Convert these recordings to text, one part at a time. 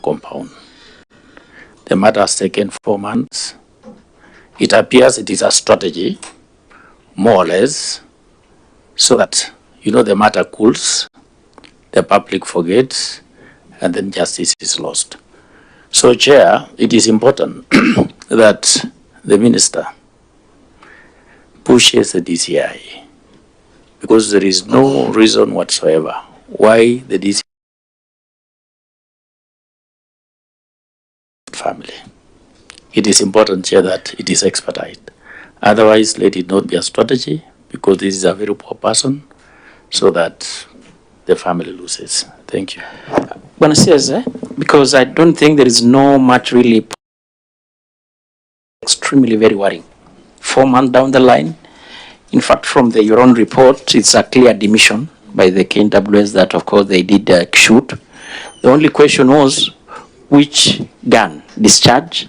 compound. The matter has taken 4 months. It appears it is a strategy, more or less, so that, the matter cools, the public forgets, and then justice is lost. So, Chair, it is important that the Minister pushes the DCI, because there is no reason whatsoever why the DCI family. It is important, Chair, that it is expedited. Otherwise, let it not be a strategy, because this is a very poor person, so that the family loses. Thank you. Because I don't think there is no much really extremely very worrying. 4 months down the line, in fact, from your own report, it's a clear admission by the KWS that, of course, they did shoot. The only question was, which gun? Discharge?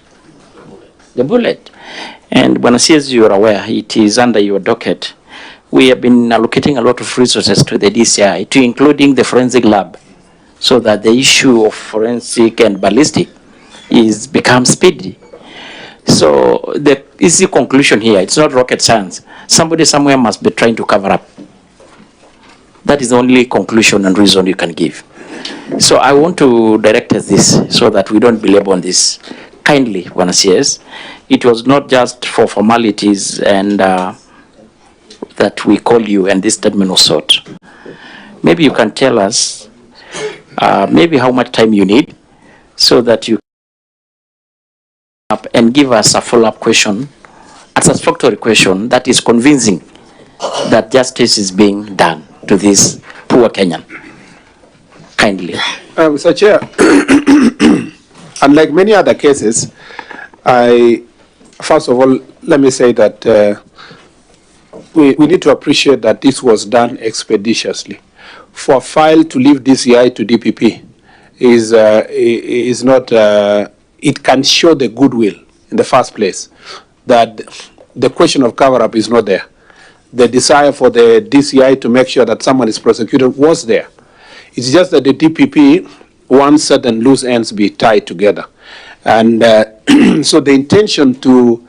The bullet. And when as you are aware, it is under your docket. We have been allocating a lot of resources to the DCI, to including the forensic lab, so that the issue of forensic and ballistic becomes speedy. So the easy conclusion here, it's not rocket science. Somebody somewhere must be trying to cover up. That is the only conclusion and reason you can give. So I want to direct us this so that we don't belabor on this. Kindly, Wanasias, it was not just for formalities and that we call you and this statement was sought. Maybe you can tell us maybe how much time you need so that you up and give us a follow-up question, a satisfactory question that is convincing that justice is being done to this poor Kenyan. Kindly. Mr. Chair, unlike many other cases, first of all, let me say that we need to appreciate that this was done expeditiously. For a file to leave DCI to DPP is not, it can show the goodwill in the first place, that the question of cover-up is not there. The desire for the DCI to make sure that someone is prosecuted was there. It's just that the DPP wants certain loose ends be tied together. And so the intention to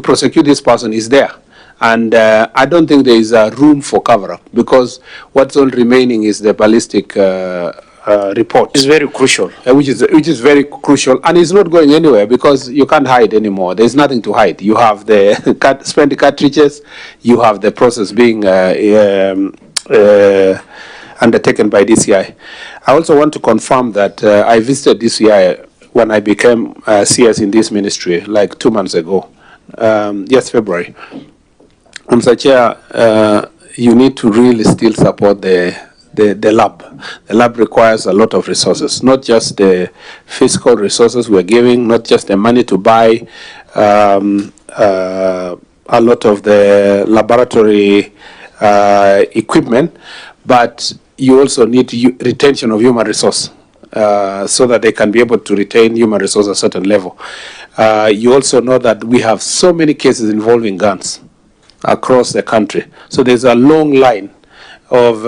prosecute this person is there. And I don't think there is room for cover-up, because what's all remaining is the ballistic report. It's very crucial. Which is very crucial, and it's not going anywhere because you can't hide anymore. There's nothing to hide. You have the spent cartridges, you have the process being undertaken by DCI. I also want to confirm that I visited DCI when I became CS in this ministry, like 2 months ago, yes, February. Mr. Chair, you need to really still support the lab. The lab requires a lot of resources, not just the fiscal resources we're giving, not just the money to buy a lot of the laboratory equipment, but you also need retention of human resource so that they can be able to retain human resource at a certain level. You also know that we have so many cases involving guns across the country. So there's a long line of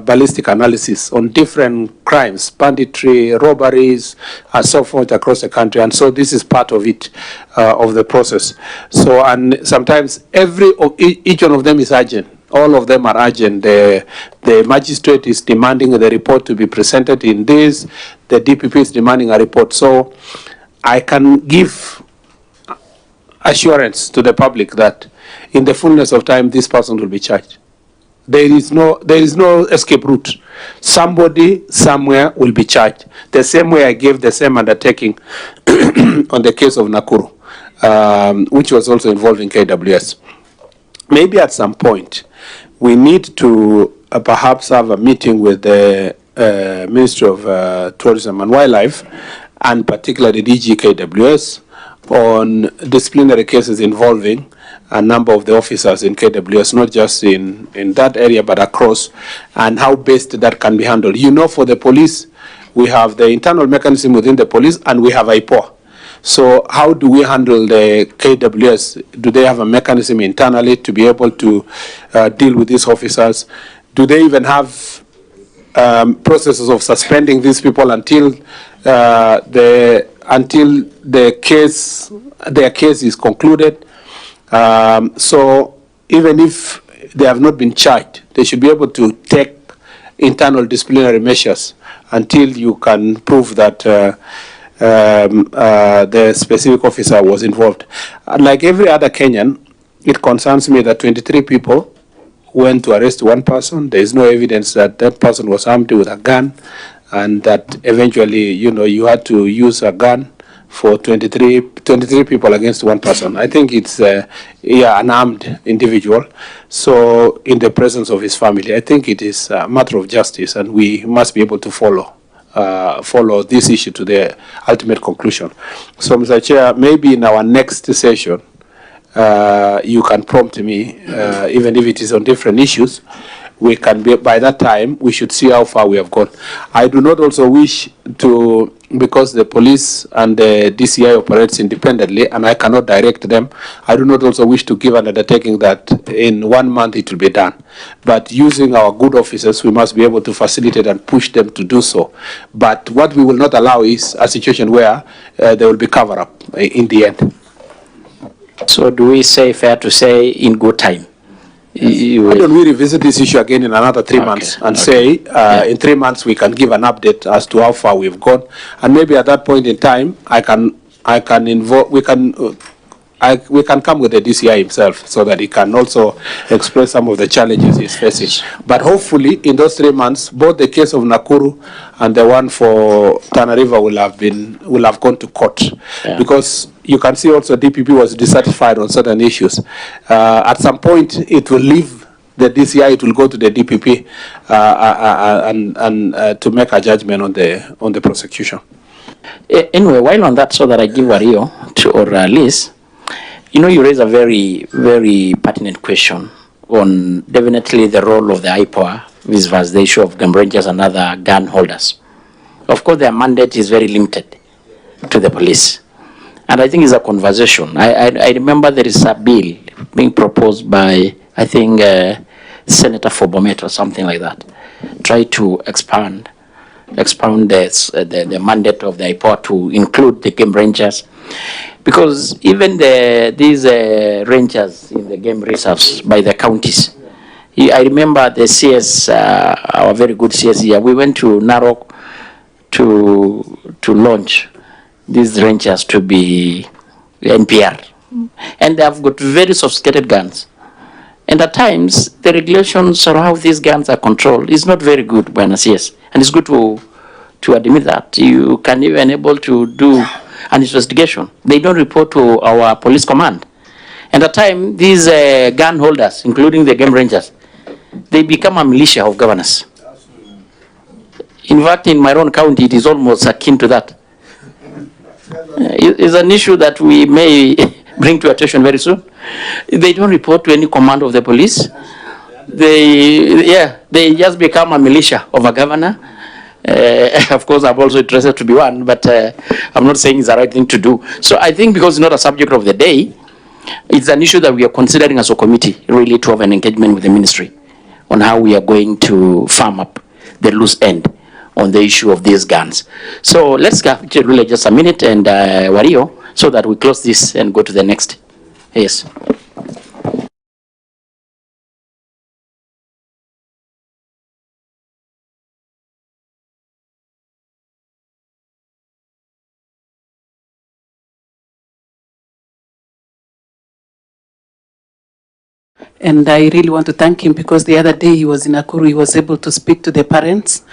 ballistic analysis on different crimes, banditry, robberies, and so forth across the country. And so this is part of it, of the process. So, and sometimes each one of them is urgent. All of them are urgent. The magistrate is demanding the report to be presented in this. The DPP is demanding a report. So I can give assurance to the public that in the fullness of time, this person will be charged. There is no escape route. Somebody somewhere will be charged. The same way I gave the same undertaking on the case of Nakuru, which was also involving KWS. Maybe at some point, we need to perhaps have a meeting with the Ministry of Tourism and Wildlife, and particularly DG KWS, on disciplinary cases involving a number of the officers in KWS, not just in that area, but across, and how best that can be handled. You know, for the police, we have the internal mechanism within the police, and we have IPOA. So how do we handle the KWS? Do they have a mechanism internally to be able to deal with these officers? Do they even have processes of suspending these people until their case is concluded. So even if they have not been charged, they should be able to take internal disciplinary measures until you can prove that the specific officer was involved. Like every other Kenyan, it concerns me that 23 people went to arrest one person. There is no evidence that that person was armed with a gun, and that eventually, you had to use a gun for 23 people against one person. I think it's an armed individual. So in the presence of his family, I think it is a matter of justice, and we must be able to follow this issue to the ultimate conclusion. So, Mr. Chair, maybe in our next session, you can prompt me, even if it is on different issues. We can be, by that time, we should see how far we have gone. I do not also wish to, because the police and the DCI operates independently, and I cannot direct them, I do not also wish to give an undertaking that in 1 month it will be done. But using our good officers, we must be able to facilitate and push them to do so. But what we will not allow is a situation where there will be cover-up in the end. So do we say, fair to say, in good time? Why don't we revisit this issue again in another 3 months and say in 3 months we can give an update as to how far we've gone, and maybe at that point in time we can come with the DCI himself so that he can also express some of the challenges he's facing. But hopefully in those 3 months, both the case of Nakuru and the one for Tana River will have gone to court, because you can see also DPP was dissatisfied on certain issues. At some point, it will leave the DCI, it will go to the DPP and to make a judgment on the prosecution. Anyway, while on that, so that I give Wario or Liz, you raise a very, very pertinent question on definitely the role of the IPOA vis-a-vis the issue of game rangers and other gun holders. Of course, their mandate is very limited to the police. And I think it's a conversation. I remember there is a bill being proposed by, I think, Senator Fobomet or something like that. Try to expound the mandate of the IPOA to include the game rangers. Because even these rangers in the game reserves by the counties, I remember the CS, our very good CS here, we went to Narok to launch these rangers to be NPR. And they have got very sophisticated guns. And at times, the regulations or how these guns are controlled is not very good by an CS. And it's good to admit that. You can even able to do an investigation. They don't report to our police command. And at times, these gun holders, including the game rangers, they become a militia of governors. In fact, in my own county, it is almost akin to that. It's an issue that we may bring to attention very soon. They don't report to any command of the police. They just become a militia of a governor. Of course, I'm also interested to be one, but I'm not saying it's the right thing to do. So I think because it's not a subject of the day, it's an issue that we are considering as a committee, really, to have an engagement with the ministry on how we are going to farm up the loose end on the issue of these guns. So let's get really just a minute and Wario, so that we close this and go to the next. Yes. And I really want to thank him, because the other day he was in Nakuru, he was able to speak to the parents.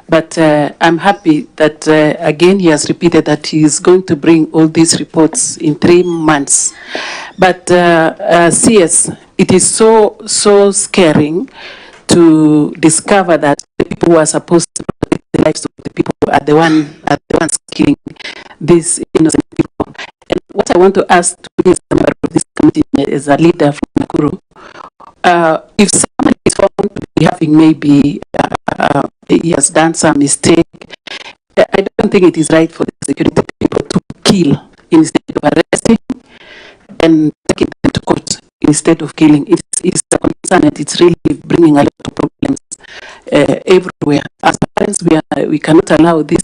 But I'm happy that, again, he has repeated that he is going to bring all these reports in 3 months. But CS, it is so scaring to discover that the people who are supposed to protect the lives of the people are the ones killing these innocent people. And what I want to ask to this member of this committee as a leader from Nakuru, if somebody is found to be having maybe he has done some mistake, I don't think it is right for the security people to kill instead of arresting and taking them to court instead of killing. It's a concern, and it's really bringing a lot of problems everywhere. As parents, we cannot allow this.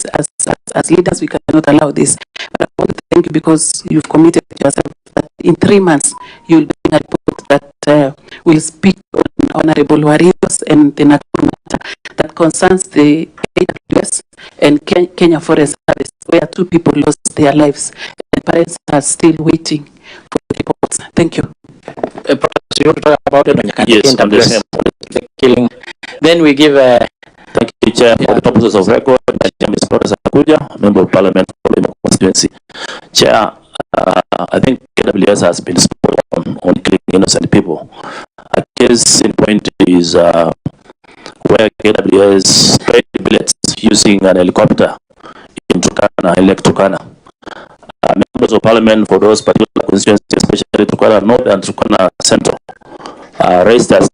As leaders, we cannot allow this. But I want to thank you because you've committed yourself that in 3 months you will bring a report that will speak on Honorable Warriors and the Nakuru matter that concerns the AWS and Kenya Forest Service, where 2 people lost their lives. And parents are still waiting for the reports. Thank you. You want to talk about it? Yes, on the killing. Then we give thank you, Chair. For the purposes of record, my name is Professor Akuja, Member of Parliament for the constituency. Chair, I think KWS has been spot on killing innocent people. A case in point is where KWS sprayed bullets using an helicopter in Turkana, in Lake Turkana. Members of Parliament for those particular constituencies, especially Turkana North and Turkana Central, raised as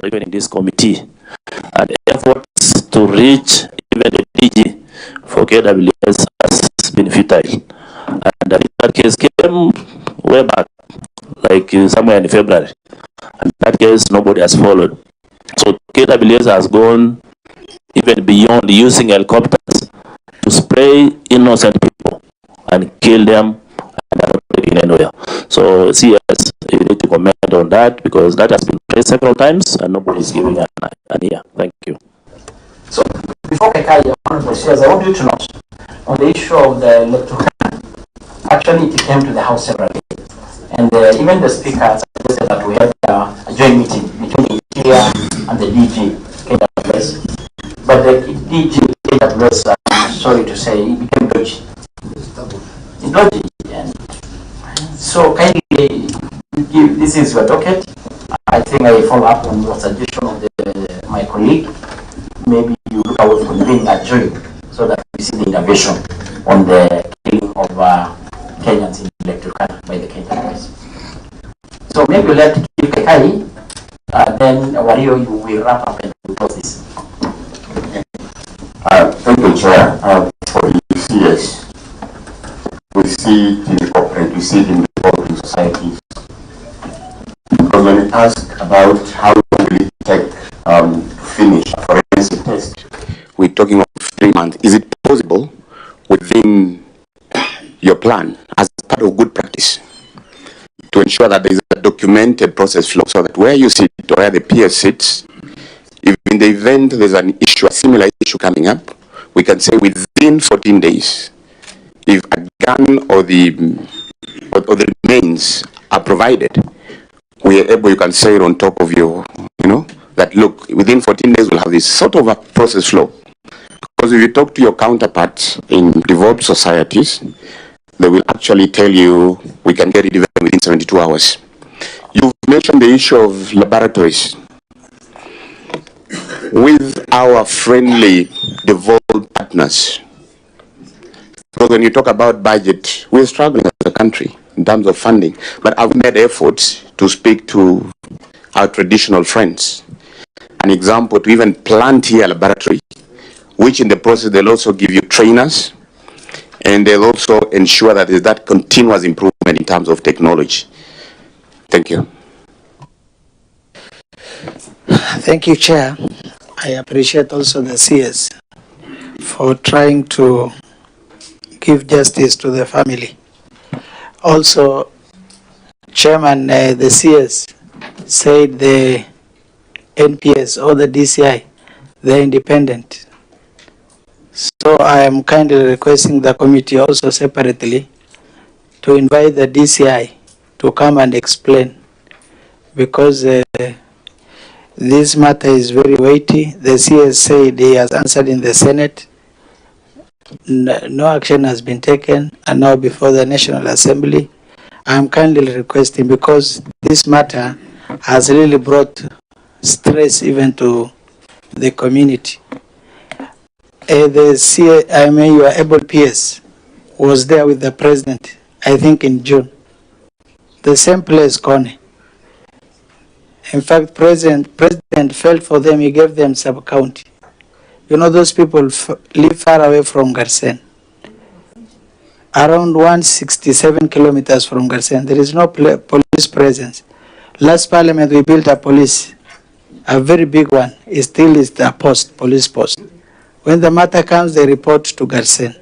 even in this committee, and efforts to reach even the DG for KWS has been futile. And I think that case came way back, like somewhere in February. And that case, nobody has followed. So KWS has gone even beyond using helicopters to spray innocent people and kill them and not taking anywhere. So CS, you need to comment on that because that has been raised several times and nobody is giving an ear. Thank you. So before I want you to know on the issue of the electoral. Actually, it came to the House separately, and even the Speaker suggested that we have a joint meeting between the Interior and the DG KWS. But the DG KWS, I'm sorry to say, it became dodgy. It's dodgy, and so kindly give, this is your docket. I think I follow up on your suggestion of my colleague. Maybe you look at what we can bring a joint so that we see the intervention on the killing of Kenyans in Turkana by the Kenyans. So maybe let keep Kai, then Wario, you will wrap up and close this. Thank you, Chair. For the CS, we see it in the corporate, we see it in the developing societies. Because when we ask about how long will it take to finish a forensic test, we're talking of 3 months. Is it possible within your plan as part of good practice to ensure that there is a documented process flow so that where you sit or where the PS sits, if in the event there's an issue, a similar issue coming up, we can say within 14 days, if a gun or the remains are provided, we are able, you can say it on top of your, that look, within 14 days we'll have this sort of a process flow. Because if you talk to your counterparts in developed societies, they will actually tell you we can get it even within 72 hours. You've mentioned the issue of laboratories. With our friendly devolved partners, because when you talk about budget, we're struggling as a country in terms of funding, but I've made efforts to speak to our traditional friends. An example, to even plant here a laboratory, which in the process they'll also give you trainers, and they'll also ensure that there's that continuous improvement in terms of technology. Thank you. Thank you, Chair. I appreciate also the CS for trying to give justice to the family. Also, Chairman, the CS said the NPS or the DCI, they're independent. So I am kindly requesting the committee also separately to invite the DCI to come and explain, because this matter is very weighty. The CS said he has answered in the Senate. No action has been taken, and now before the National Assembly. I am kindly requesting, because this matter has really brought stress even to the community. Your able PS was there with the president, I think in June. The same place, Kone. In fact, President felt for them, he gave them sub-county. You know, those people live far away from Garsen. Around 167 kilometers from Garsen. There is no police presence. Last parliament, we built a police, a very big one. It still is the post, police post. When the matter comes, they report to Garsen.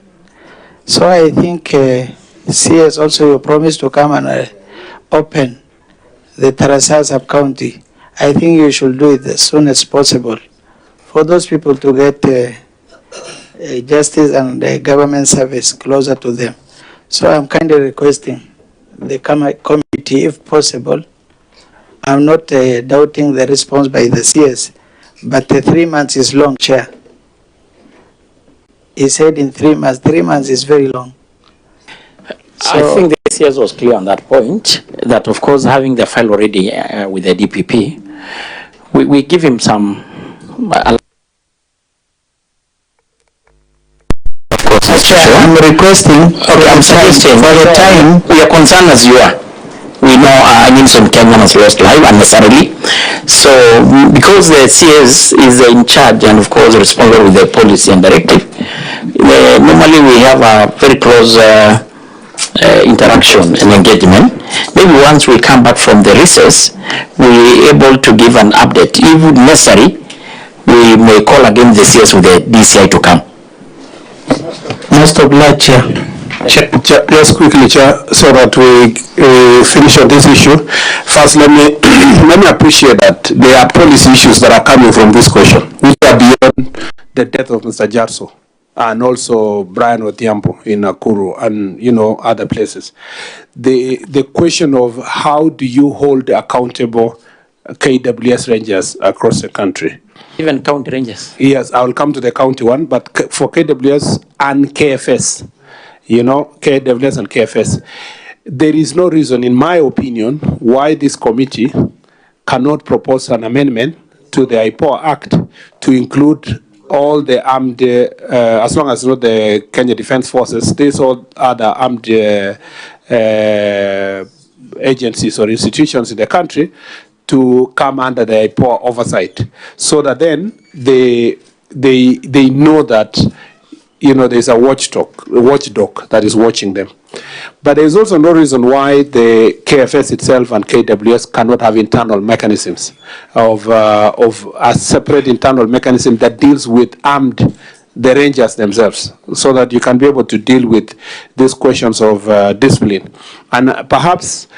So I think CS also promised to come and open the Tarasa sub-county. I think you should do it as soon as possible for those people to get justice and government service closer to them. So I'm kindly requesting the committee, if possible. I'm not doubting the response by the CS, but 3 months is long, Chair. He said in 3 months. 3 months is very long. So, I think the CS was clear on that point, that of course having the file already with the DPP, we give him some... I'm requesting, okay, I'm suggesting for the time, we are concerned as you are. We know some Kenyans lost life unnecessarily. So because the CS is in charge and of course responsible with the policy and directive, normally we have a very close interaction and engagement. Maybe once we come back from the recess, we are able to give an update. If necessary, we may call again the CS with the DCI to come. Most obliged, Chair. Just quickly, Chair, so that we finish on this issue. First, let me appreciate that there are policy issues that are coming from this question, which are beyond the death of Mr. Jarso and also Brian Odhiambo in Nakuru and other places. The question of how do you hold accountable KWS rangers across the country? Even county rangers. Yes, I will come to the county one, but for KWS and KFS, KWS and KFS, there is no reason, in my opinion, why this committee cannot propose an amendment to the IPOA Act to include all the armed, as long as not the Kenya Defense Forces, these all other armed agencies or institutions in the country, to come under the IPOA oversight, so that then they know that there's a watchdog that is watching them. But there's also no reason why the KFS itself and KWS cannot have internal mechanisms of a separate internal mechanism that deals with the rangers themselves, so that you can be able to deal with these questions of discipline and perhaps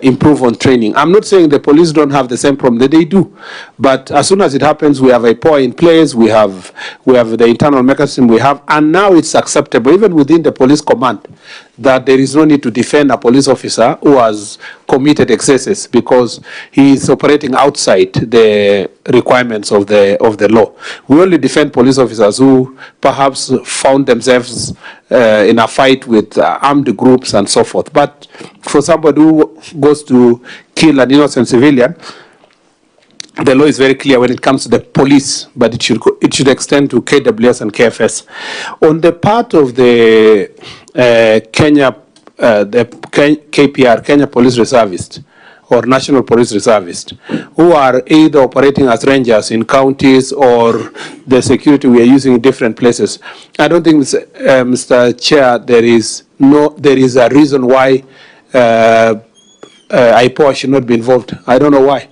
improve on training. I'm not saying the police don't have the same problem, that they do, but as soon as it happens, we have a POA in place, we have the internal mechanism we have, and now it's acceptable, even within the police command, that there is no need to defend a police officer who has committed excesses because he is operating outside the requirements of the law. We only defend police officers who perhaps found themselves in a fight with armed groups and so forth. But for somebody who goes to kill an innocent civilian, the law is very clear when it comes to the police, but it should extend to KWS and KFS. On the part of the KPR, Kenya Police Reservist, or National Police Reservist, who are either operating as rangers in counties or the security we are using in different places. I don't think, Mr. Chair, there is a reason why IPOA should not be involved. I don't know why.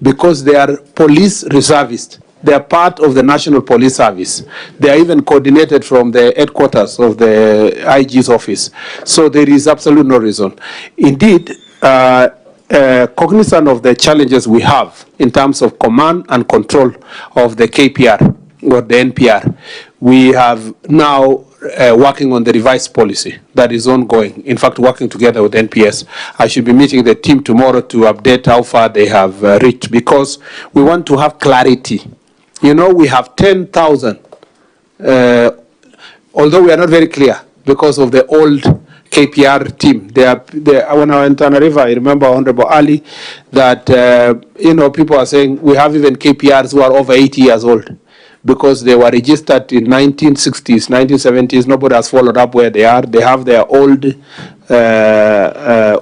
Because they are police reservists. They are part of the National Police Service. They are even coordinated from the headquarters of the IG's office. So there is absolutely no reason. Indeed, cognizant of the challenges we have in terms of command and control of the KPR or the NPR, we have now working on the revised policy that is ongoing. In fact, working together with NPS. I should be meeting the team tomorrow to update how far they have reached, because we want to have clarity. We have 10,000, although we are not very clear because of the old KPR team. When I went on a river, I remember Honorable Ali, that people are saying we have even KPRs who are over 80 years old, because they were registered in 1960s, 1970s. Nobody has followed up where they are. They have their old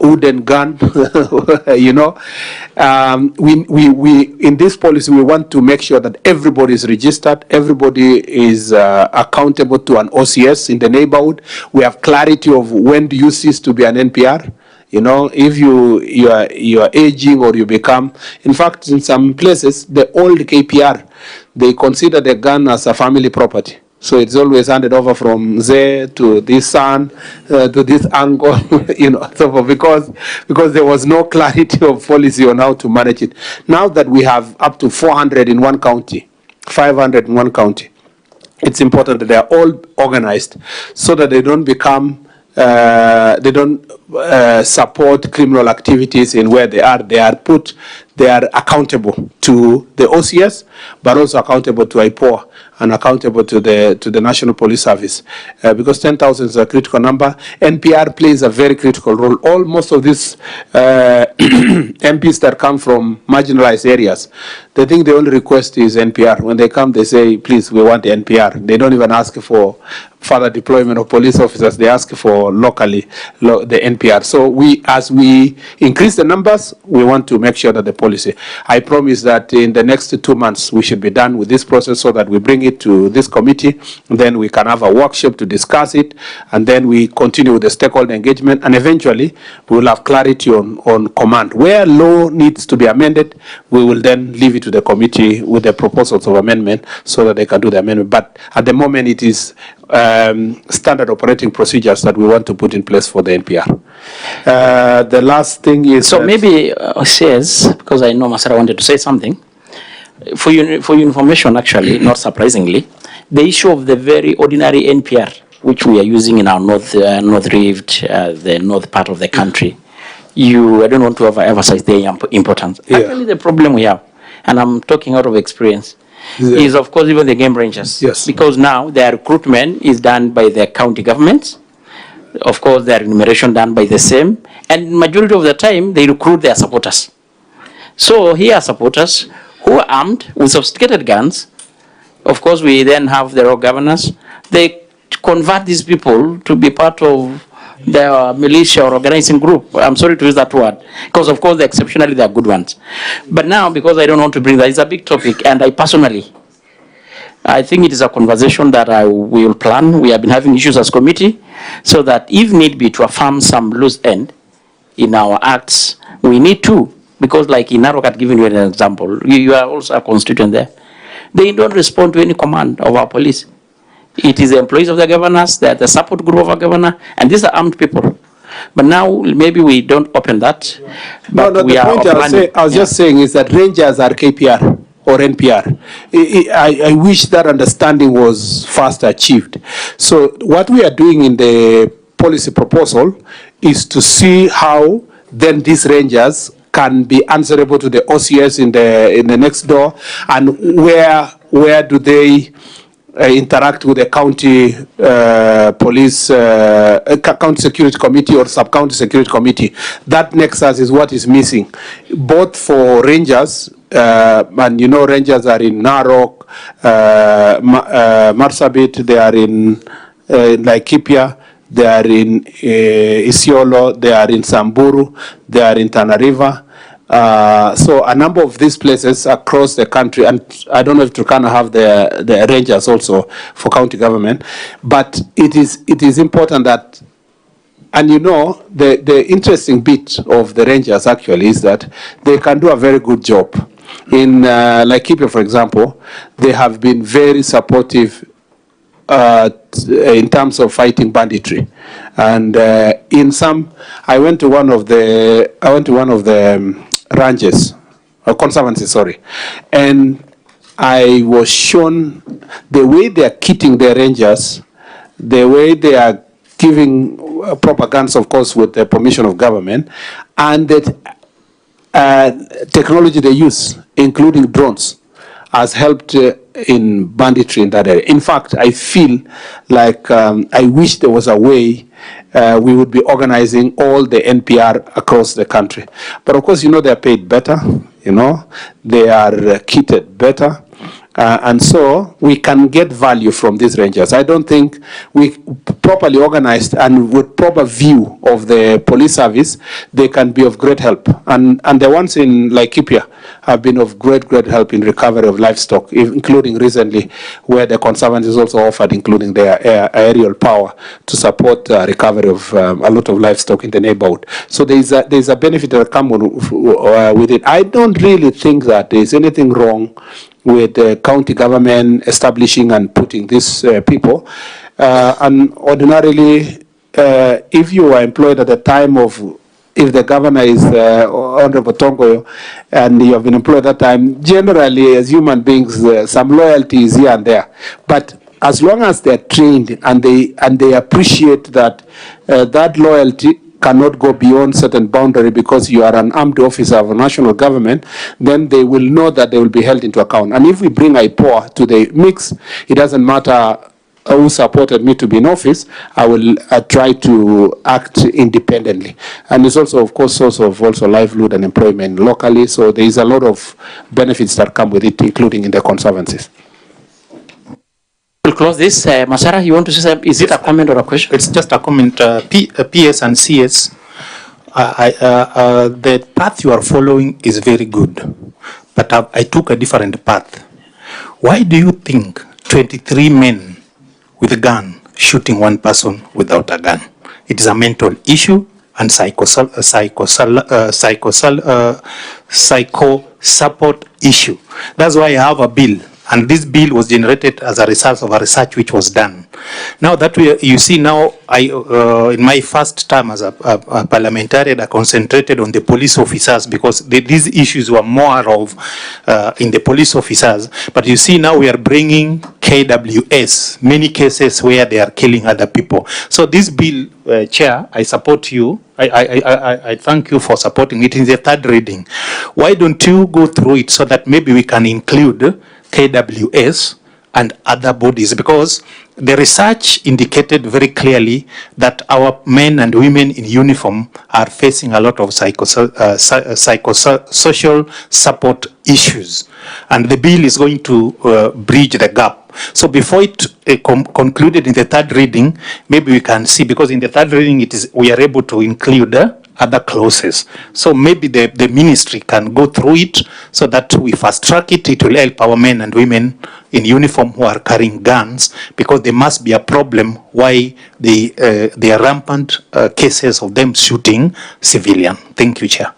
wooden gun. We in this policy, we want to make sure that everybody is registered, everybody is accountable to an OCS in the neighborhood. We have clarity of when do you cease to be an NPR. You know, if you are aging or you become, in fact, in some places, the old KPR, they consider the gun as a family property. So it's always handed over from there to this son, to this uncle, you know, so because there was no clarity of policy on how to manage it. Now that we have up to 400 in one county, 500 in one county, it's important that they are all organized so that they don't become, they don't support criminal activities in where they are. They are accountable to the OCS, but also accountable to IPOA and accountable to the National Police Service, because 10,000 is a critical number. NPR plays a very critical role. Most of these MPs that come from marginalized areas, they think the only request is NPR. When they come, they say, please, we want the NPR. They don't even ask for further deployment of police officers. They ask for locally the NPR. So as we increase the numbers, we want to make sure that the policy. I promise that in the next 2 months, we should be done with this process so that we bring it to this committee. Then we can have a workshop to discuss it. And then we continue with the stakeholder engagement. And eventually, we will have clarity on command. Where law needs to be amended, we will then leave it to the committee with the proposals of amendment so that they can do the amendment. But at the moment, it is standard operating procedures that we want to put in place for the NPR. The last thing is... So maybe says, because I know Masara wanted to say something, for your information, actually, not surprisingly, the issue of the very ordinary NPR, which we are using in our north rift, the north part of the country, I don't want to emphasize the importance. Yeah. Actually, the problem we have, and I'm talking out of experience, is of course even the game rangers. Yes. Because now their recruitment is done by the county governments. Of course, their remuneration done by the same. And majority of the time, they recruit their supporters. So here are supporters who are armed with sophisticated guns. Of course, we then have the road governors. They convert these people to be part of their militia or organizing group. I'm sorry to use that word, because of course, exceptionally, they are good ones. But now, because I don't want to bring that, it's a big topic, and I think it is a conversation that we will plan. We have been having issues as committee, so that if need be to affirm some loose end in our acts, we need to, because like in Narok, I've given you an example, you are also a constituent there. They don't respond to any command of our police. It is the employees of the governors, they are the support group of our governor, and these are armed people. But now, maybe we don't open that. But no, the point I was just saying is that rangers are KPR or NPR. I wish that understanding was fast achieved. So what we are doing in the policy proposal is to see how then these rangers can be answerable to the OCS in the next door, and where do they interact with the county police, county security committee or sub-county security committee. That nexus is what is missing, both for rangers, and you know rangers are in Narok, Marsabit, they are in Laikipia, they are in Isiolo, they are in Samburu, they are in Tana River. So a number of these places across the country, and I don't know if Turkana have the rangers also for county government, but it is important that, and you know, the interesting bit of the rangers actually is that they can do a very good job. In Laikipia, for example, they have been very supportive in terms of fighting banditry, and in some, I went to one of the ranches, or conservancy, sorry, and I was shown the way they are kitting their rangers, the way they are giving proper guns, of course, with the permission of government, and the technology they use, including drones, has helped in banditry in that area. In fact, I feel like I wish there was a way we would be organizing all the NPR across the country. But of course, you know, they are paid better, you know, they are kitted better. And so we can get value from these rangers. I don't think we properly organized and with proper view of the police service, they can be of great help. And the ones in Laikipia have been of great help in recovery of livestock, including recently where the Conservancies also offered, including their aerial power to support recovery of a lot of livestock in the neighborhood. So there's a benefit that come with it. I don't really think that there's anything wrong with the county government establishing and putting these people. And ordinarily, if you are employed at the time of, if the governor is Honorable Tongoyo, and you have been employed at that time, generally as human beings, some loyalty is here and there. But as long as they're trained and they appreciate that that loyalty cannot go beyond certain boundary because you are an armed officer of a national government, then they will know that they will be held into account. And if we bring IPOA to the mix, it doesn't matter who supported me to be in office, I will try to act independently. And it's also, of course, source of also livelihood and employment locally. So there is a lot of benefits that come with it, including in the conservancies. We'll close this. Masara, you want to say something? Is it a comment or a question? It's just a comment. PS and CS, the path you are following is very good, but I took a different path. Why do you think 23 men with a gun shooting one person without a gun? It is a mental issue and psycho support issue. That's why I have a bill. And this bill was generated as a result of a research which was done. Now that you see now, in my first term as a parliamentarian, I concentrated on the police officers because these issues were more of in the police officers. But you see now we are bringing KWS, many cases where they are killing other people. So this bill, Chair, I support you. I thank you for supporting it in the third reading. Why don't you go through it so that maybe we can include KWS and other bodies, because the research indicated very clearly that our men and women in uniform are facing a lot of psychosocial support issues, and the bill is going to bridge the gap. So before it concluded in the third reading, maybe we can see, because in the third reading we are able to include other clauses. So maybe the ministry can go through it so that we fast track it. It will help our men and women in uniform who are carrying guns, because there must be a problem why there are rampant cases of them shooting civilian. Thank you, Chair.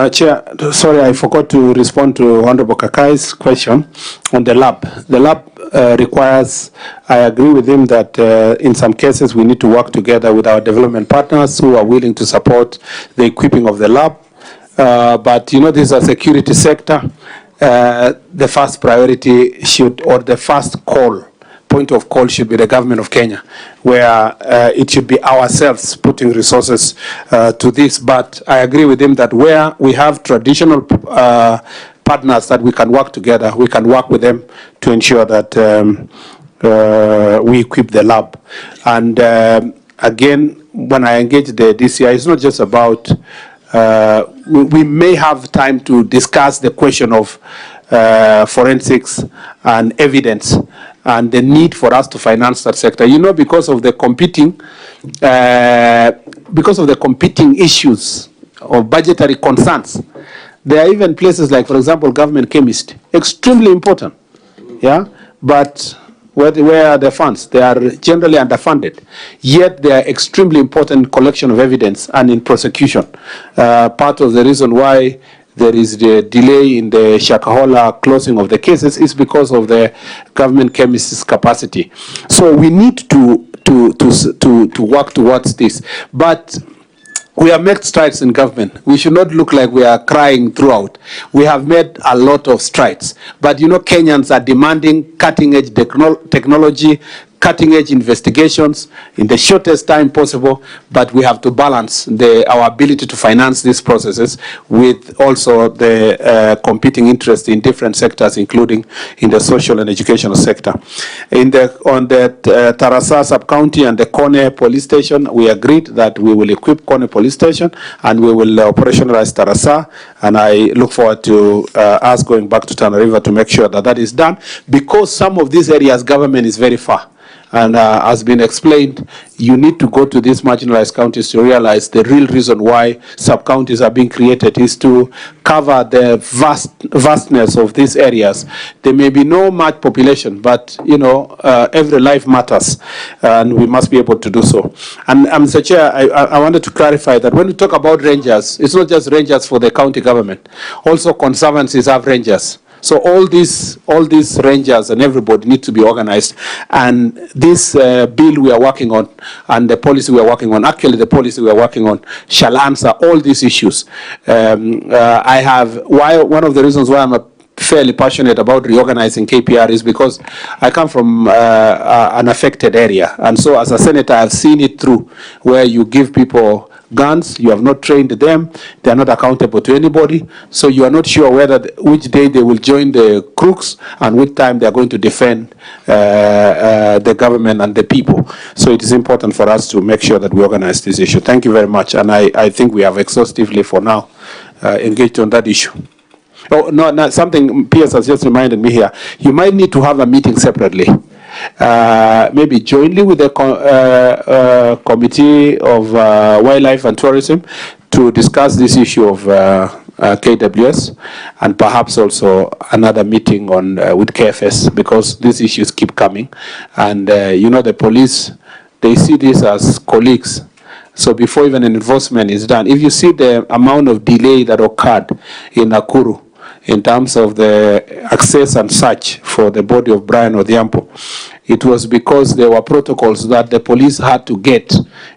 Chair, sorry, I forgot to respond to Honorable Kakai's question on the lab. The lab requires, I agree with him that in some cases we need to work together with our development partners who are willing to support the equipping of the lab. But you know, this is a security sector. The first priority should, or the first point of call should be the government of Kenya, where it should be ourselves putting resources to this. But I agree with him that where we have traditional partners that we can work together, we can work with them to ensure that we equip the lab. And again, when I engage the DCI, it's not just about, we may have time to discuss the question of forensics and evidence and the need for us to finance that sector. You know, because of the competing issues of budgetary concerns, there are even places like, for example, government chemist, extremely important, yeah, but where are the funds? They are generally underfunded, yet they are extremely important in collection of evidence and in prosecution. Part of the reason why there is the delay in the Shakahola closing of the cases is because of the government chemist's capacity. So we need to work towards this. But we have made strides in government. We should not look like we are crying throughout. We have made a lot of strides. But you know, Kenyans are demanding cutting-edge technology, cutting-edge investigations in the shortest time possible, but we have to balance our ability to finance these processes with also the competing interest in different sectors, including in the social and educational sector. On the Tarasa sub-county and the Kone police station, we agreed that we will equip Kone police station and we will operationalize Tarasa, and I look forward to us going back to Tana River to make sure that that is done, because some of these areas government is very far. And as been explained, you need to go to these marginalized counties to realize the real reason why sub-counties are being created is to cover the vastness of these areas. There may be no much population, but every life matters, and we must be able to do so. And Mr. Chair, I wanted to clarify that when we talk about rangers, it's not just rangers for the county government. Also conservancies have rangers. So all these rangers and everybody need to be organized. And this bill we are working on and the policy we are working on, actually the policy we are working on, shall answer all these issues. One of the reasons why I'm fairly passionate about reorganizing KPR is because I come from an affected area. And so as a senator, I've seen it through, where you give people guns, you have not trained them, they are not accountable to anybody, so you are not sure which day they will join the crooks and which time they are going to defend the government and the people. So it is important for us to make sure that we organize this issue. Thank you very much, and I think we have exhaustively for now engaged on that issue. Oh, no, something Pierce has just reminded me here. You might need to have a meeting separately. Maybe jointly with the Committee of Wildlife and Tourism to discuss this issue of KWS, and perhaps also another meeting on with KFS, because these issues keep coming. And the police, they see this as colleagues. So before even an enforcement is done, if you see the amount of delay that occurred in Nakuru in terms of the access and search for the body of Brian Odhiambo, it was because there were protocols that the police had to get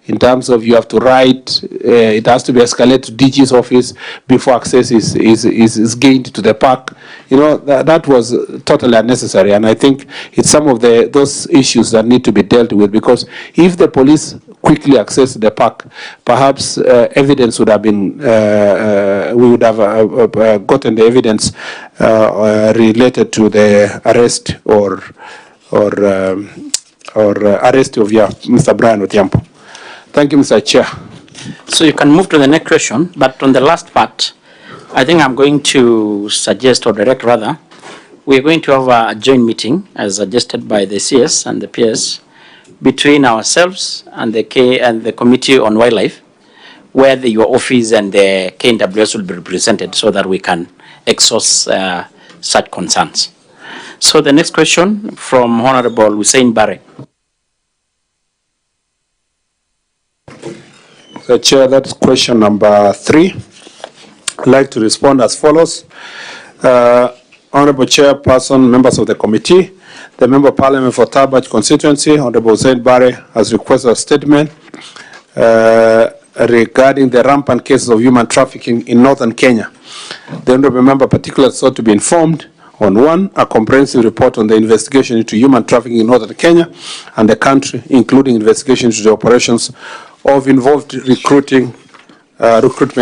in terms of you have to write, it has to be escalated to DG's office before access is gained to the park. That was totally unnecessary, and I think it's some of those issues that need to be dealt with, because if the police quickly access the park, perhaps evidence would have been, we would have gotten the evidence related to the arrest or arrest of Mr. Brian Odhiambo. Thank you, Mr. Chair. So you can move to the next question, but on the last part, I think I'm going to suggest, or direct rather, we're going to have a joint meeting as suggested by the CS and the PS between ourselves and the Committee on Wildlife, where your office and the KWS will be represented, so that we can exhaust such concerns. So the next question from Honorable Hussein Bare. So Chair, that's question number 3. I'd like to respond as follows. Honorable Chairperson, members of the committee, the Member of Parliament for Tarbaj constituency, Honorable Hussein Bare, has requested a statement regarding the rampant cases of human trafficking in northern Kenya. The Honorable Member particularly sought to be informed on 1, a comprehensive report on the investigation into human trafficking in northern Kenya and the country, including investigation into the operations of involved recruitment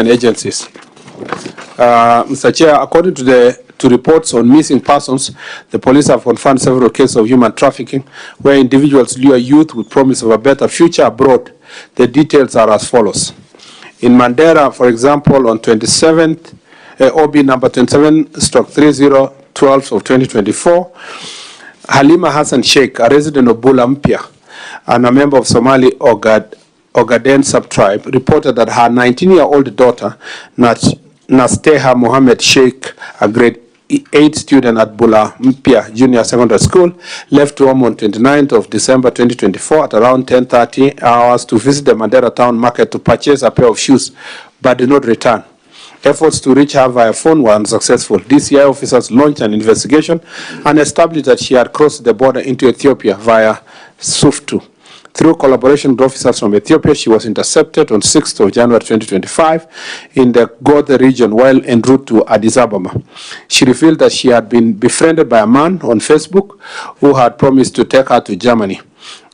agencies. Mr. Chair, according to reports on missing persons, the police have confirmed several cases of human trafficking where individuals lure youth with promise of a better future abroad. The details are as follows. In Mandera, for example, on 27th, OB number 27/3012 of 2024, Halima Hassan Sheikh, a resident of Bula Mpya and a member of Somali Ogaden sub-tribe, reported that her 19-year-old daughter, Nasteha Mohammed Sheikh, a grade 8 student at Bula Mpya Junior Secondary School, left home on 29th of December 2024 at around 10:30 hours to visit the Mandera town market to purchase a pair of shoes, but did not return. Efforts to reach her via phone were unsuccessful. DCI officers launched an investigation and established that she had crossed the border into Ethiopia via Suftu. Through collaboration with officers from Ethiopia, she was intercepted on 6th of January 2025 in the Gode region while en route to Addis Ababa. She revealed that she had been befriended by a man on Facebook who had promised to take her to Germany.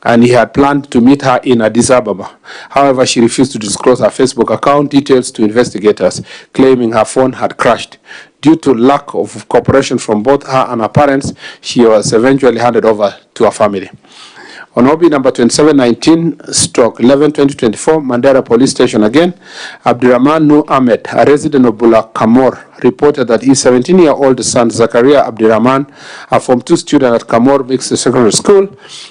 and he had planned to meet her in Addis Ababa. However, she refused to disclose her Facebook account details to investigators, claiming her phone had crashed. Due to lack of cooperation from both her and her parents, she was eventually handed over to her family. On OB number 2719/11/2024, Mandera Police Station again, Abdirahman Nur Ahmed, a resident of Bulak Kamor, reported that his 17-year-old son Zakaria Abdirahman, a Form 2 student at Kamor Mixed Secondary School,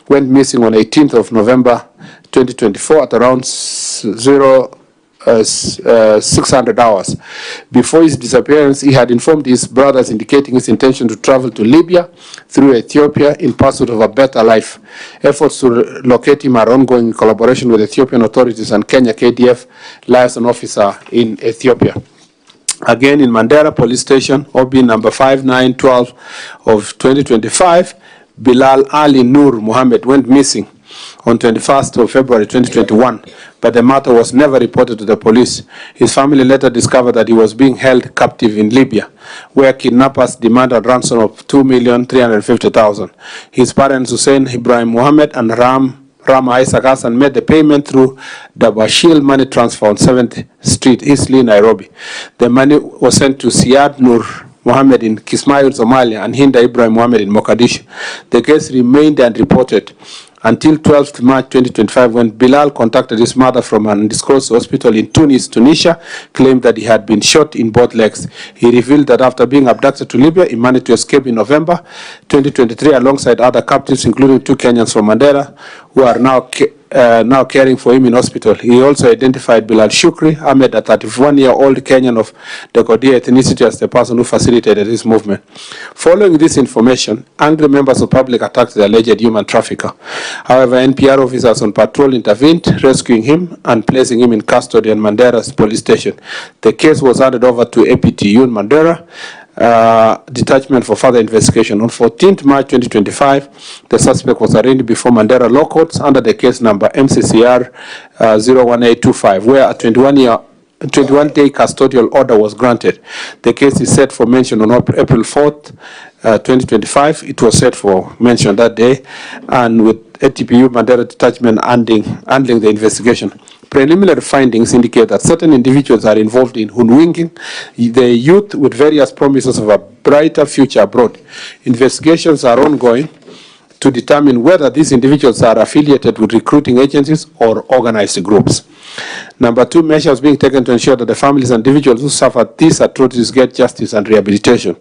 went missing on 18th of November 2024 at around 600 hours. Before his disappearance, he had informed his brothers, indicating his intention to travel to Libya through Ethiopia in pursuit of a better life. Efforts to locate him are ongoing in collaboration with Ethiopian authorities and Kenya KDF liaison officer in Ethiopia. Again, in Mandera Police Station, OB number 5912 of 2025, Bilal Ali Nur Mohammed went missing on 21st of February 2021, but the matter was never reported to the police. His family later discovered that he was being held captive in Libya, where kidnappers demanded a ransom of 2,350,000. His parents, Hussein Ibrahim Mohammed and Rama Isaac Hassan, made the payment through the Bashir money transfer on 7th Street, Eastleigh, Nairobi. The money was sent to Siad Nur Mohammed in Kismail, Somalia, and Hinda Ibrahim Mohammed in Mogadishu. The case remained unreported until 12th March 2025, when Bilal contacted his mother from an undisclosed hospital in Tunis, Tunisia, claimed that he had been shot in both legs. He revealed that after being abducted to Libya, he managed to escape in November 2023 alongside other captives, including 2 Kenyans from Mandera, who are now caring for him in hospital. He also identified Bilal Shukri Ahmed, a 31-year-old Kenyan of the Kodia ethnicity, as the person who facilitated his movement. Following this information, angry members of the public attacked the alleged human trafficker. However, NPR officers on patrol intervened, rescuing him and placing him in custody in Mandera's police station. The case was handed over to APTU in Mandera detachment for further investigation. On 14th March 2025, the suspect was arraigned before Mandera Law Courts under the case number MCCR 01825, where a 21-day custodial order was granted. The case is set for mention on April 4th, 2025. It was set for mention that day, and with ATPU Mandera detachment handling the investigation. Preliminary findings indicate that certain individuals are involved in hoodwinking the youth with various promises of a brighter future abroad. Investigations are ongoing to determine whether these individuals are affiliated with recruiting agencies or organized groups. Number 2, measures being taken to ensure that the families and individuals who suffered these atrocities get justice and rehabilitation.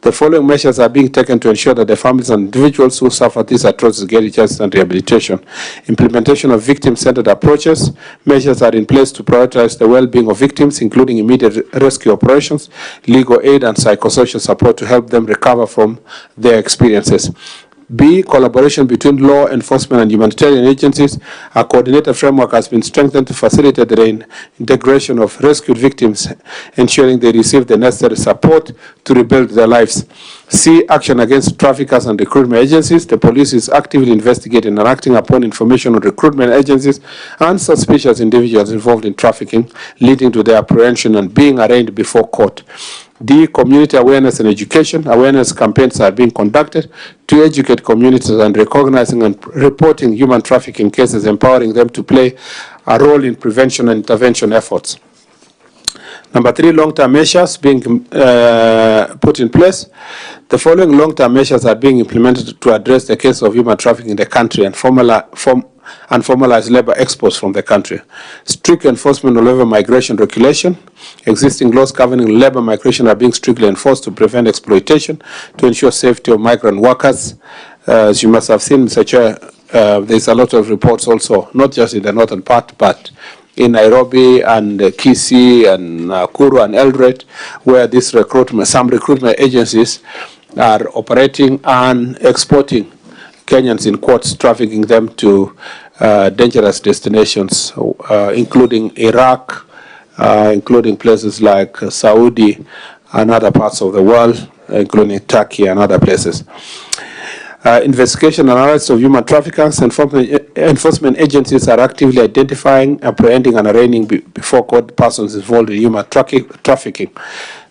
The following measures are being taken to ensure that the families and individuals who suffered these atrocities get justice and rehabilitation. Implementation of victim-centered approaches. Measures are in place to prioritize the well-being of victims, including immediate rescue operations, legal aid, and psychosocial support to help them recover from their experiences. B, collaboration between law enforcement and humanitarian agencies. A coordinated framework has been strengthened to facilitate the reintegration of rescued victims, ensuring they receive the necessary support to rebuild their lives. C, action against traffickers and recruitment agencies. The police is actively investigating and acting upon information on recruitment agencies and suspicious individuals involved in trafficking, leading to their apprehension and being arraigned before court. D, community awareness and education. Awareness campaigns are being conducted to educate communities and recognizing and reporting human trafficking cases, empowering them to play a role in prevention and intervention efforts. Number 3, long-term measures being put in place. The following long-term measures are being implemented to address the case of human trafficking in the country and formalize labor exports from the country. Strict enforcement of labor migration regulation. Existing laws governing labor migration are being strictly enforced to prevent exploitation, to ensure safety of migrant workers. As you must have seen, Mr. Chair, there's a lot of reports also, not just in the northern part, but in Nairobi and Kisii and Nakuru and Eldoret, where this some recruitment agencies are operating and exporting Kenyans in quotes, trafficking them to dangerous destinations, including Iraq, including places like Saudi and other parts of the world, including Turkey and other places. Investigation and arrest of human traffickers. Enforcement agencies are actively identifying, apprehending, and arraigning before court persons involved in human trafficking.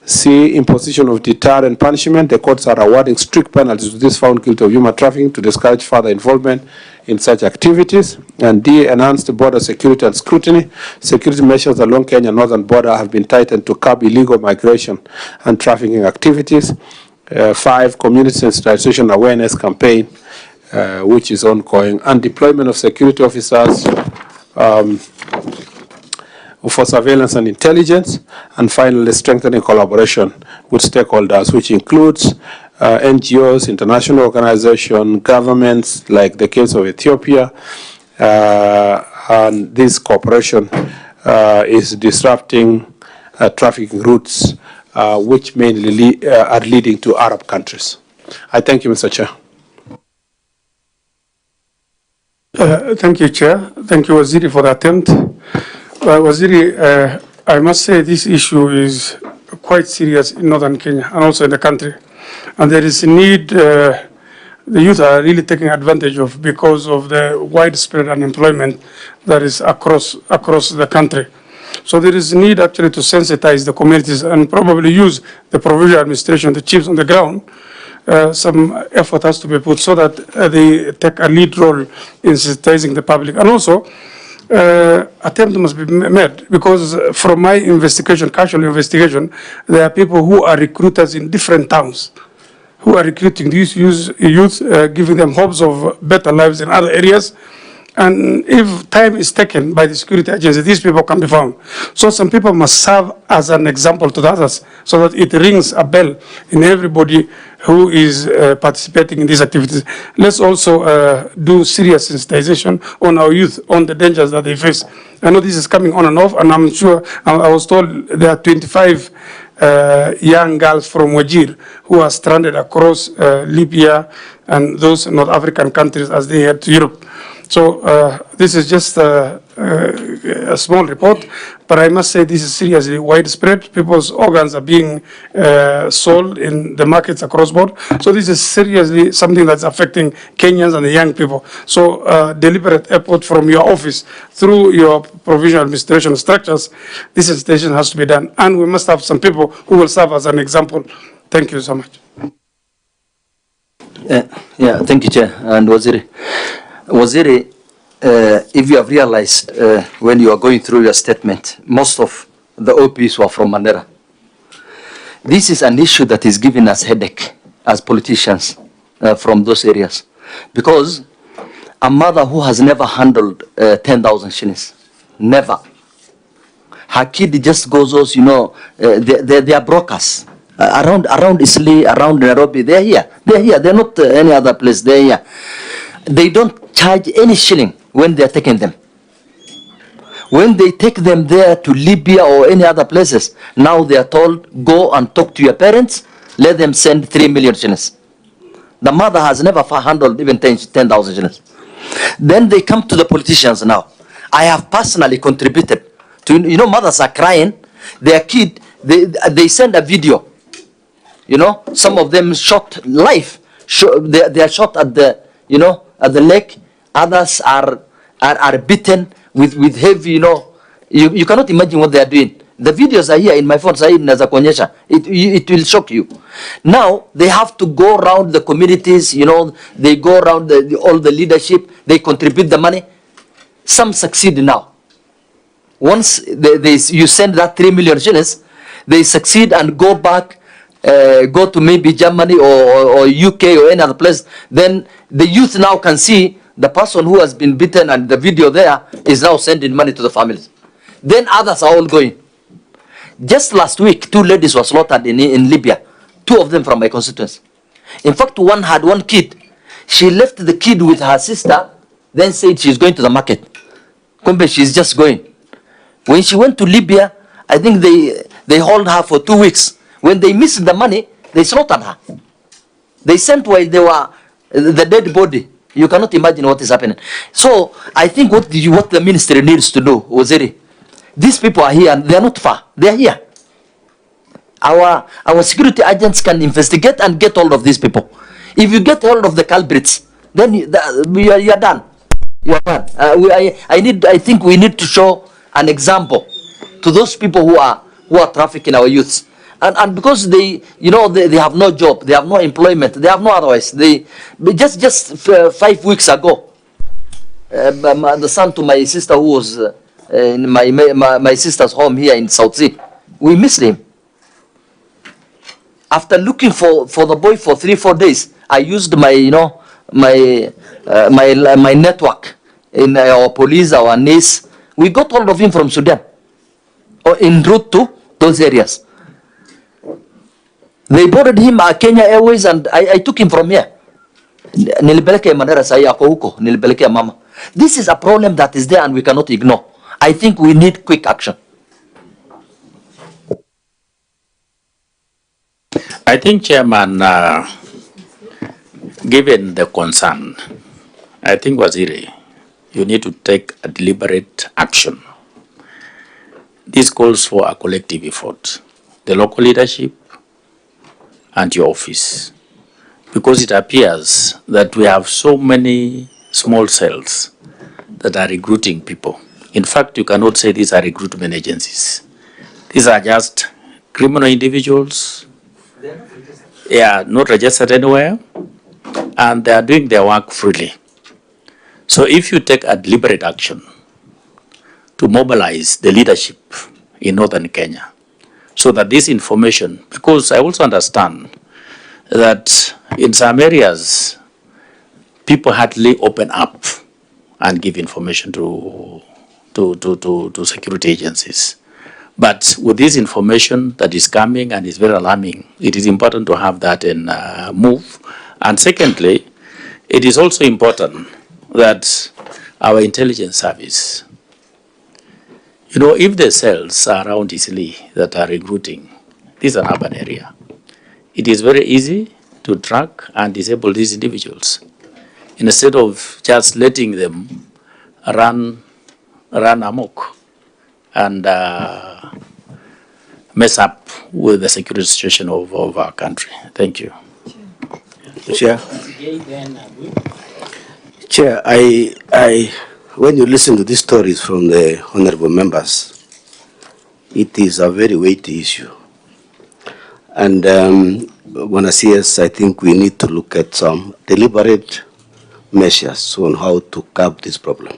C, imposition of deterrent punishment. The courts are awarding strict penalties to those found guilty of human trafficking to discourage further involvement in such activities. And D, enhanced border security and scrutiny. Security measures along Kenya northern border have been tightened to curb illegal migration and trafficking activities. 5, community sensitization awareness campaign, which is ongoing, and deployment of security officers for surveillance and intelligence, and finally strengthening collaboration with stakeholders, which includes NGOs, international organizations, governments, like the case of Ethiopia, and this cooperation is disrupting trafficking routes, which mainly are leading to Arab countries. I thank you, Mr. Chair. Thank you, Chair. Thank you, Waziri, for the attempt. Waziri, I must say this issue is quite serious in northern Kenya and also in the country. And there is a need, the youth are really taking advantage of because of the widespread unemployment that is across the country. So there is a need actually to sensitize the communities and probably use the provincial administration, the chiefs on the ground. Some effort has to be put so that they take a lead role in sensitizing the public. And also, attempt must be made because from my investigation, casual investigation, there are people who are recruiters in different towns who are recruiting these youth, giving them hopes of better lives in other areas. And if time is taken by the security agency, these people can be found. So some people must serve as an example to the others so that it rings a bell in everybody who is participating in these activities. Let's also do serious sensitization on our youth, on the dangers that they face. I know this is coming on and off, and I'm sure, I was told there are 25 young girls from Wajir who are stranded across Libya and those North African countries as they head to Europe. So this is just a small report, but I must say this is seriously widespread. People's organs are being sold in the markets across board. So this is seriously something that's affecting Kenyans and the young people. So deliberate effort from your office through your provincial administration structures, this station has to be done. And we must have some people who will serve as an example. Thank you so much. Yeah, thank you, Chair. And Waziri, if you have realized when you are going through your statement, most of the OPs were from Mandera. This is an issue that is giving us headache as politicians from those areas. Because a mother who has never handled 10,000 shillings, never. Her kid just goes, you know, they are brokers. Around Isli, around Nairobi, they're here. They're here. They're not any other place. They're here. They don't charge any shilling when they're taking them. When they take them there to Libya or any other places, now they are told, go and talk to your parents, let them send 3 million shillings. The mother has never handled even 10,000 shillings. Then they come to the politicians now. I have personally contributed to, you know, mothers are crying. Their kid, they send a video. You know, some of them shot live. They are shot at the, you know, at the leg. Others are beaten with heavy, you know. You cannot imagine what they are doing. The videos are here in my phone. It will shock you. Now they have to go around the communities. You know, they go around all the leadership. They contribute the money. Some succeed now. Once you send that 3 million shillings, they succeed and go back. Go to maybe Germany or UK or any other place, then the youth now can see the person who has been beaten and the video there is now sending money to the families. Then others are all going. Just last week, 2 ladies were slaughtered in Libya, 2 of them from my constituency. In fact, one had 1 kid. She left the kid with her sister, then said she's going to the market. Kumbe, she's just going. When she went to Libya, I think they hold her for 2 weeks. When they missed the money, they slaughtered her. They sent while they were the dead body. You cannot imagine what is happening. So I think what the ministry needs to do, Waziri, these people are here. They are not far. They are here. Our security agents can investigate and get hold of these people. If you get hold of the culprits, then you are done. You are done. I think we need to show an example to those people who are trafficking our youths. And because they, you know, they have no job, they have no employment, they have no otherwise. Just 5 weeks ago, the son to my sister who was in my sister's home here in South Sea, we missed him. After looking for the boy for 3-4 days, I used my, you know, my network in our police, our NIS. We got hold of him from Sudan, or en route to those areas. They boarded him at Kenya Airways, and I took him from here. Nilipeleke Mandera sai ako huko, nilipeleke mama. This is a problem that is there and we cannot ignore. I think we need quick action. I think, Chairman, given the concern, I think, Waziri, you need to take a deliberate action. This calls for a collective effort. The local leadership and your office. Because it appears that we have so many small cells that are recruiting people. In fact, you cannot say these are recruitment agencies. These are just criminal individuals. They are not registered anywhere, and they are doing their work freely. So if you take a deliberate action to mobilize the leadership in northern Kenya, so that this information, because I also understand that in some areas, people hardly open up and give information to security agencies. But with this information that is coming and is very alarming, it is important to have that and move. And secondly, it is also important that our intelligence service, you know, if the cells are around Isli that are recruiting, this is an urban area. It is very easy to track and disable these individuals instead of just letting them run amok and mess up with the security situation of our country. Thank you. Chair, when you listen to these stories from the honorable members, it is a very weighty issue. And when I see us, I think we need to look at some deliberate measures on how to curb this problem.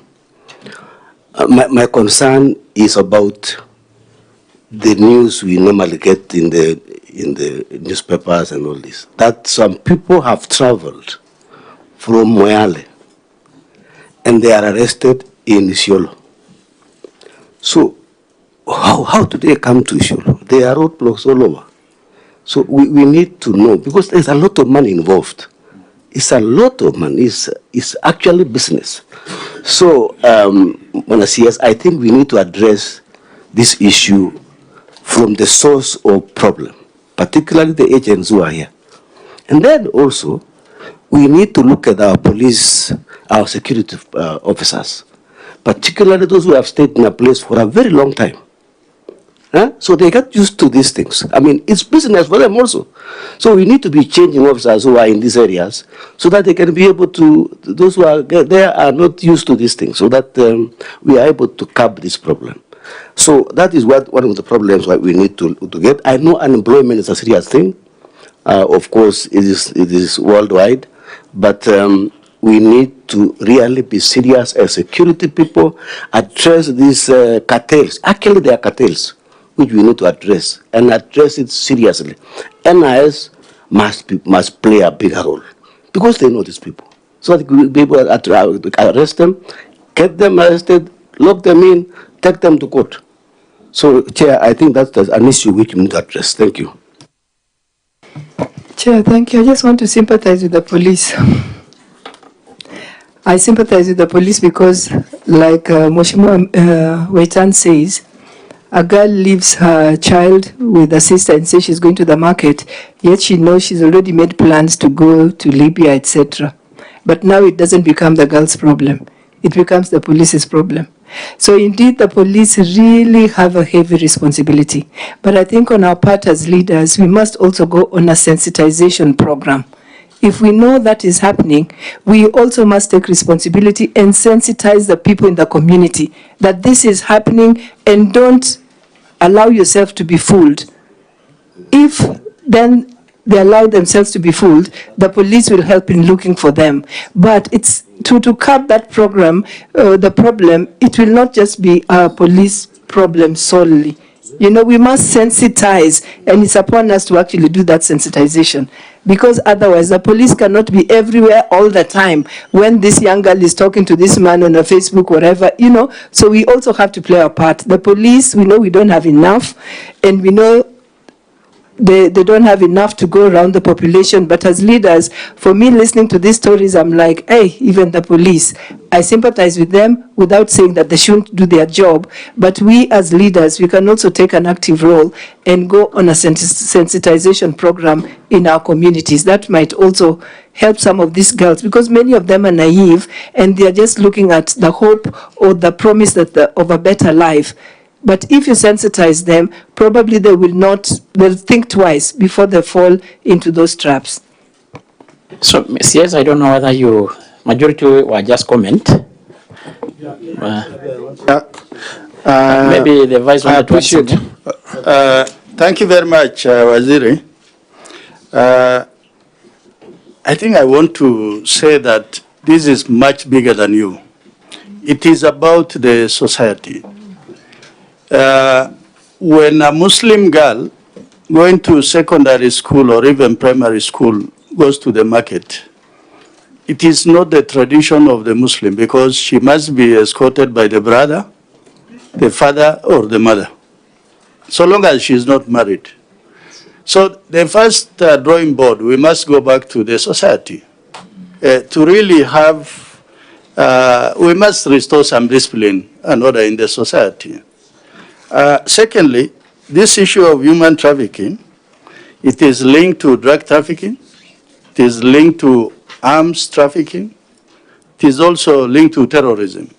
My concern is about the news we normally get in the newspapers and all this, that some people have traveled from Moyale and they are arrested in Isiolo. So how do they come to Isiolo? They are roadblocks all over. So we need to know, because there's a lot of money involved. It's a lot of money. It's actually business. So when I see us, I think we need to address this issue from the source of problem, particularly the agents who are here. And then also, we need to look at our police, our security officers, particularly those who have stayed in a place for a very long time. So they get used to these things. I mean, it's business for them also. So we need to be changing officers who are in these areas so that they can be able to, those who are there are not used to these things, so that we are able to curb this problem. So that is one of the problems that we need to get. I know unemployment is a serious thing. Of course, it is worldwide, but we need to really be serious as security people, address these cartels. Actually, they are cartels, which we need to address, and address it seriously. NIS must play a bigger role, because they know these people. So that we will be able to arrest them, get them arrested, lock them in, take them to court. So, Chair, I think that's an issue which we need to address. Thank you. Chair, thank you. I just want to sympathize with the police. I sympathize with the police because, like Mheshimiwa Waitan says, a girl leaves her child with a sister and says she's going to the market, yet she knows she's already made plans to go to Libya, etc. But now it doesn't become the girl's problem. It becomes the police's problem. So indeed, the police really have a heavy responsibility. But I think on our part as leaders, we must also go on a sensitization program. If we know that is happening, we also must take responsibility and sensitize the people in the community that this is happening, and don't allow yourself to be fooled. if then they allow themselves to be fooled, the police will help in looking for them. But it's to curb that program, the problem, it will not just be a police problem solely. You know, we must sensitize, and it's upon us to actually do that sensitization. Because otherwise, the police cannot be everywhere all the time when this young girl is talking to this man on a Facebook, whatever, you know. So we also have to play our part. The police, we know we don't have enough, and we know they don't have enough to go around the population. But as leaders, for me, listening to these stories, I'm like, hey, even the police, I sympathize with them without saying that they shouldn't do their job. But we as leaders, we can also take an active role and go on a sensitization program in our communities. That might also help some of these girls, because many of them are naive and they're just looking at the hope or the promise that of a better life. But if you sensitize them, probably they'll think twice before they fall into those traps. So, yes, I don't know whether you, majority were just comment. Maybe the vice I appreciate. Thank you very much, Waziri. I think I want to say that this is much bigger than you. It is about the society. When a Muslim girl going to secondary school or even primary school goes to the market, it is not the tradition of the Muslim, because she must be escorted by the brother, the father, or the mother, so long as she is not married. So the first drawing board, we must go back to the society to really have, we must restore some discipline and order in the society. Secondly, this issue of human trafficking, it is linked to drug trafficking, it is linked to arms trafficking, it is also linked to terrorism.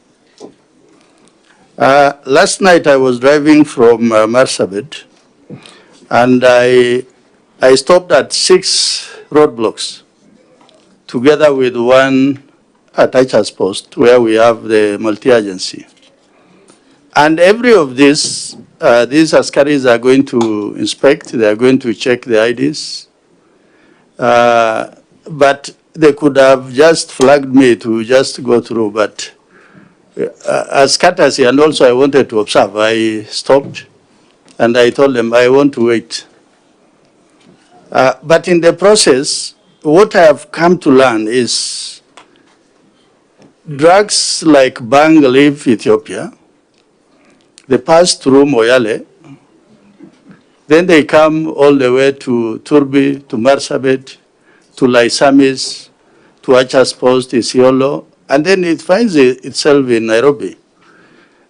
Last night I was driving from Marsabit, and I stopped at 6 roadblocks, together with one attacher's post where we have the multi-agency. And every of these askaris are going to inspect, they are going to check the IDs. But they could have just flagged me to just go through, but as courtesy, and also I wanted to observe, I stopped and I told them I want to wait. But in the process, what I have come to learn is drugs like Bang leave Ethiopia, they pass through Moyale, then they come all the way to Turbi, to Marsabit, to Laisamis, to Achas Post, Isiolo, and then it finds itself in Nairobi.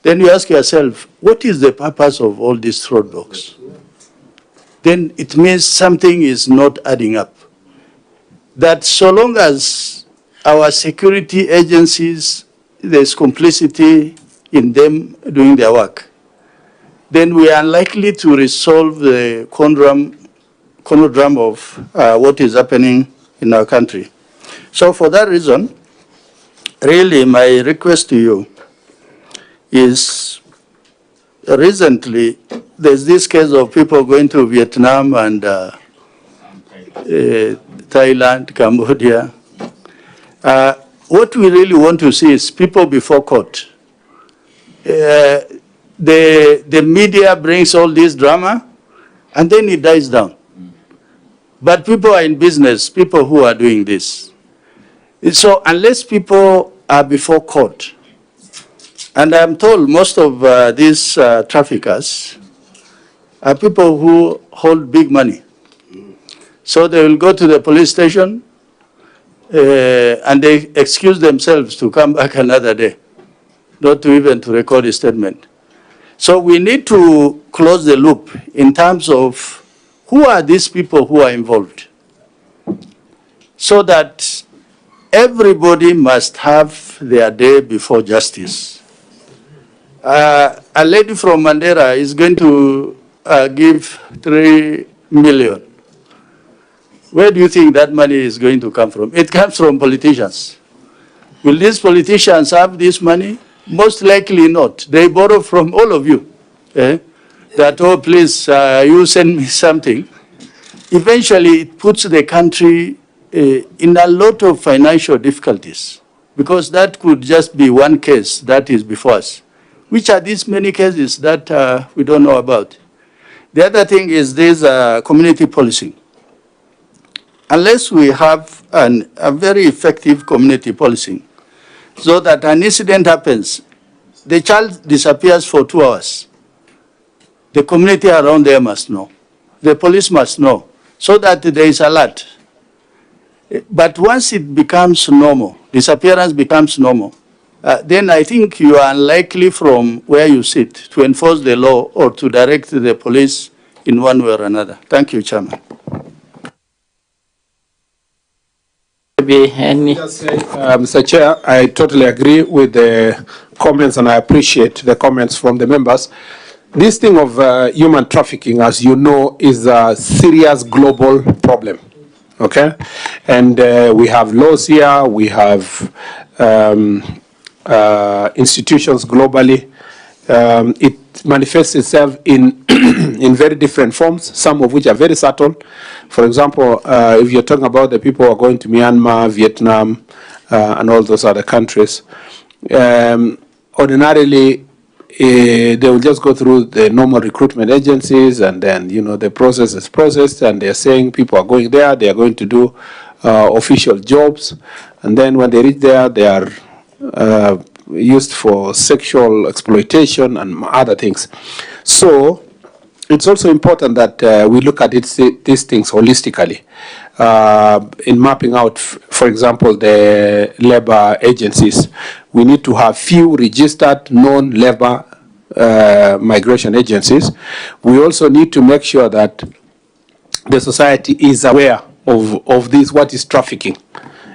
Then you ask yourself, what is the purpose of all these roadblocks? Then it means something is not adding up. That so long as our security agencies, there's complicity in them doing their work, then we are unlikely to resolve the conundrum of what is happening in our country. So for that reason, really my request to you is, recently there's this case of people going to Vietnam and Thailand, Cambodia. What we really want to see is people before court. The media brings all this drama, and then it dies down. But people are in business, people who are doing this. So unless people are before court, and I'm told most of these traffickers are people who hold big money. So they will go to the police station and they excuse themselves to come back another day, not to even to record a statement. So we need to close the loop in terms of who are these people who are involved, so that everybody must have their day before justice. A lady from Mandera is going to give 3 million. Where do you think that money is going to come from? It comes from politicians. Will these politicians have this money? Most likely not. They borrow from all of you. That, oh, please, you send me something, eventually it puts the country in a lot of financial difficulties, because that could just be one case that is before us. Which are these many cases that we don't know about? The other thing is this community policing. Unless we have a very effective community policing, so that an incident happens, the child disappears for 2 hours, the community around there must know, the police must know, so that there is alert. But once it becomes normal, disappearance becomes normal, then I think you are unlikely from where you sit to enforce the law or to direct the police in one way or another. Thank you, Chairman. Mr. Chair, I totally agree with the comments and I appreciate the comments from the members. This thing of human trafficking, as you know, is a serious global problem. Okay? And we have laws here, we have institutions globally. It manifests itself in in very different forms, some of which are very subtle. For example, if you're talking about the people who are going to Myanmar, Vietnam, and all those other countries, ordinarily they will just go through the normal recruitment agencies, and then the process is processed, and they're saying people are going there, they are going to do official jobs, and then when they reach there, they are used for sexual exploitation and other things. So it's also important that we look at these things holistically in mapping out, for example, the labor agencies. We need to have few registered non-labor migration agencies. We also need to make sure that the society is aware of this, what is trafficking,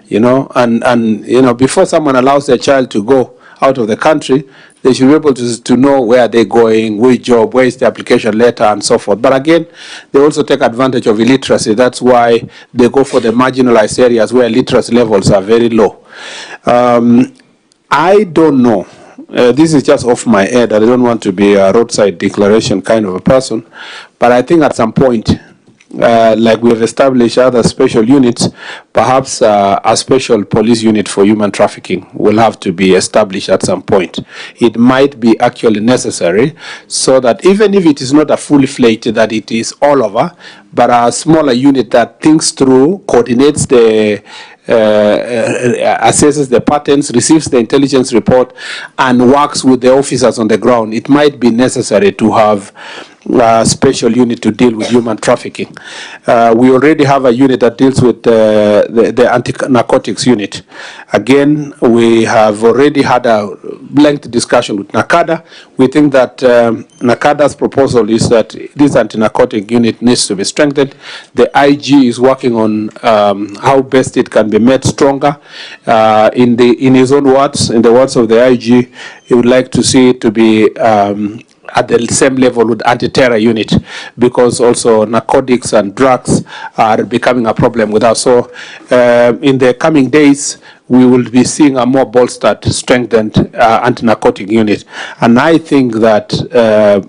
and before someone allows their child to go out of the country, they should be able to know where they're going, which job, where is the application letter, and so forth. But again, they also take advantage of illiteracy. That's why they go for the marginalized areas where literacy levels are very low. I don't know. This is just off my head. I don't want to be a roadside declaration kind of a person. But I think at some point, like we have established other special units, perhaps a special police unit for human trafficking will have to be established at some point. It might be actually necessary, so that even if it is not a fully-fledged, that it is all over, but a smaller unit that thinks through, coordinates the assesses the patterns, receives the intelligence report, and works with the officers on the ground. It might be necessary to have a special unit to deal with human trafficking. We already have a unit that deals with the anti-narcotics unit. Again, we have already had a lengthy discussion with NACADA. We think that NACADA's proposal is that this anti-narcotic unit needs to be strengthened. The IG is working on how best it can be made stronger. In his own words, in the words of the IG, he would like to see it to be at the same level with anti-terror unit, because also narcotics and drugs are becoming a problem with us. So in the coming days, we will be seeing a more bolstered, strengthened anti-narcotic unit. And I think that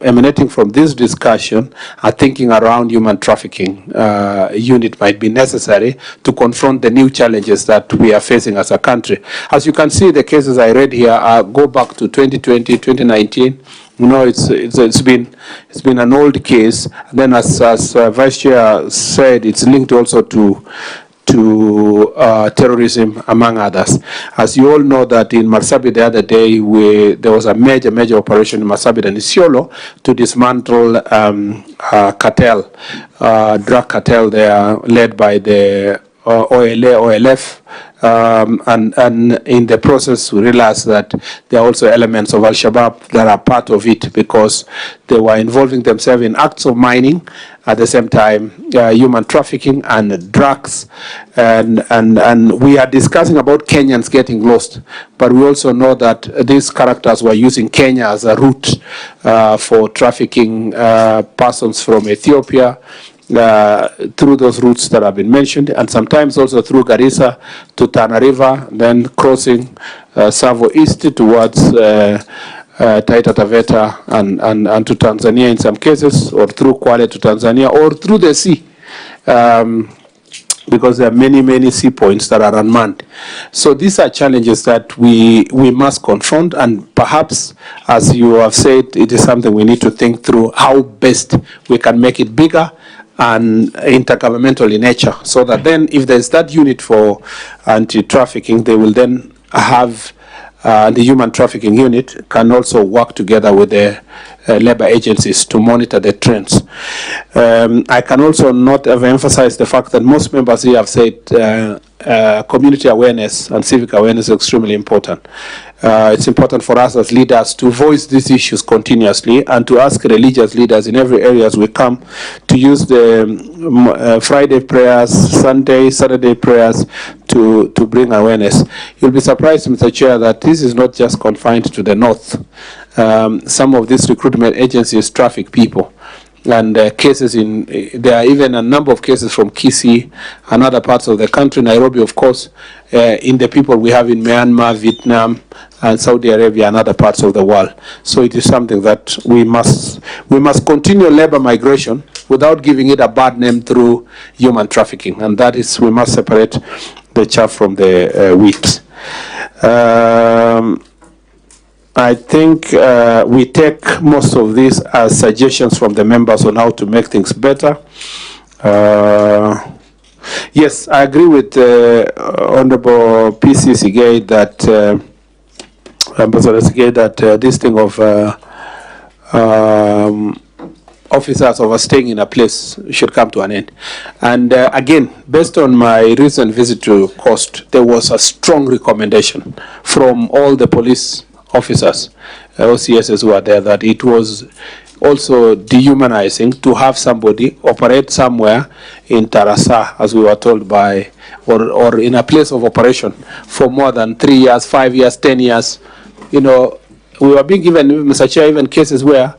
emanating from this discussion, a thinking around human trafficking unit might be necessary to confront the new challenges that we are facing as a country. As you can see, the cases I read here go back to 2020, 2019. It's been an old case. And then, as Vice Chair said, it's linked also to terrorism, among others. As you all know, that in Marsabit the other day, there was a major operation in Marsabit and Isiolo to dismantle cartel, drug cartel there, led by the OLF. And in the process, we realized that there are also elements of Al-Shabaab that are part of it, because they were involving themselves in acts of mining, at the same time human trafficking and drugs, and we are discussing about Kenyans getting lost, but we also know that these characters were using Kenya as a route for trafficking persons from Ethiopia, through those routes that have been mentioned, and sometimes also through Garissa to Tana River, then crossing Savo East towards Taita Taveta and to Tanzania in some cases, or through Kwale to Tanzania, or through the sea because there are many, many sea points that are unmanned. So these are challenges that we must confront, and perhaps, as you have said, it is something we need to think through how best we can make it bigger and intergovernmental in nature, so that then if there's that unit for anti-trafficking, they will then have the human trafficking unit can also work together with the labor agencies to monitor the trends. I can also not emphasize the fact that most members here have said community awareness and civic awareness is extremely important. It's important for us as leaders to voice these issues continuously and to ask religious leaders in every area as we come to use the Friday prayers, Sunday, Saturday prayers to bring awareness. You'll be surprised, Mr. Chair, that this is not just confined to the north. Some of these recruitment agencies traffic people. And cases there are even a number of cases from Kisii and other parts of the country, Nairobi, of course, in the people we have in Myanmar, Vietnam, and Saudi Arabia and other parts of the world. So it is something that we must continue labor migration without giving it a bad name through human trafficking. And that is, we must separate the chaff from the wheat. I think we take most of these as suggestions from the members on how to make things better. Yes, I agree with Honorable PC Sigay that Ambassador Sigay that this thing of officers overstaying in a place should come to an end. And again, based on my recent visit to Coast, there was a strong recommendation from all the police officers, OCSs who are there, that it was also dehumanizing to have somebody operate somewhere in Tarasa, as we were told by, or in a place of operation for more than 3 years, 5 years, 10 years. You know, we were being given, Mr. Chair, even cases where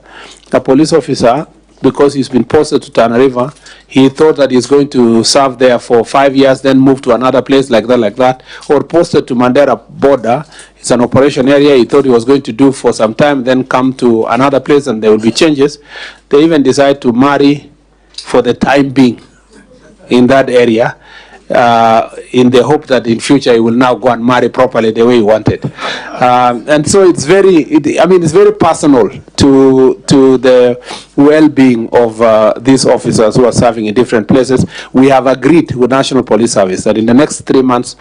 a police officer, because he's been posted to Tana River, he thought that he's going to serve there for 5 years, then move to another place like that, or posted to Mandera border. It's an operation area he thought he was going to do for some time, then come to another place and there will be changes. They even decide to marry for the time being in that area, in the hope that in future he will now go and marry properly the way he wanted. And so it's it's very personal to the well-being of these officers who are serving in different places. We have agreed with National Police Service that in the next 3 months,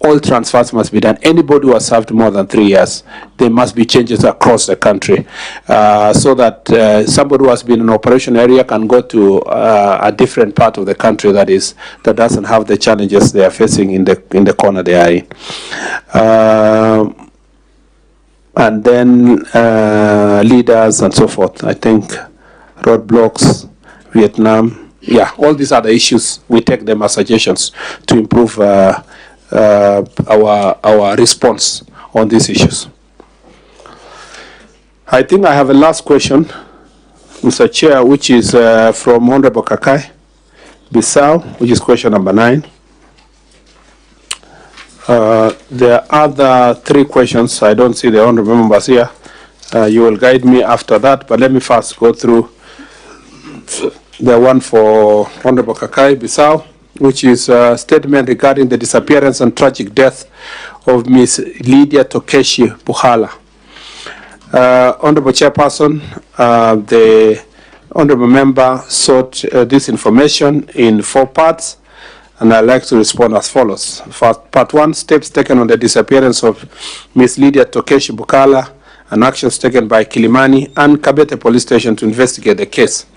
all transfers must be done. Anybody who has served more than 3 years, there must be changes across the country, so that somebody who has been in an operation area can go to a different part of the country that doesn't have the challenges they are facing in the corner they are in. And then leaders and so forth. I think roadblocks, Vietnam, yeah, all these are the issues. We take them as suggestions to improve our response on these issues. I think I have a last question, Mr. Chair, which is from Honorable Kakai Bissau, which is question number 9. There are other 3 questions. I don't see the honorable members here. You will guide me after that, but let me first go through the one for Honorable Kakai Bissau, which is a statement regarding the disappearance and tragic death of Miss Lydia Tokeshi Buhala. Honorable Chairperson, the honorable member sought this information in 4 parts, and I'd like to respond as follows. For part 1, steps taken on the disappearance of Miss Lydia Tokeshi Buhala and actions taken by Kilimani and Kabete Police Station to investigate the case.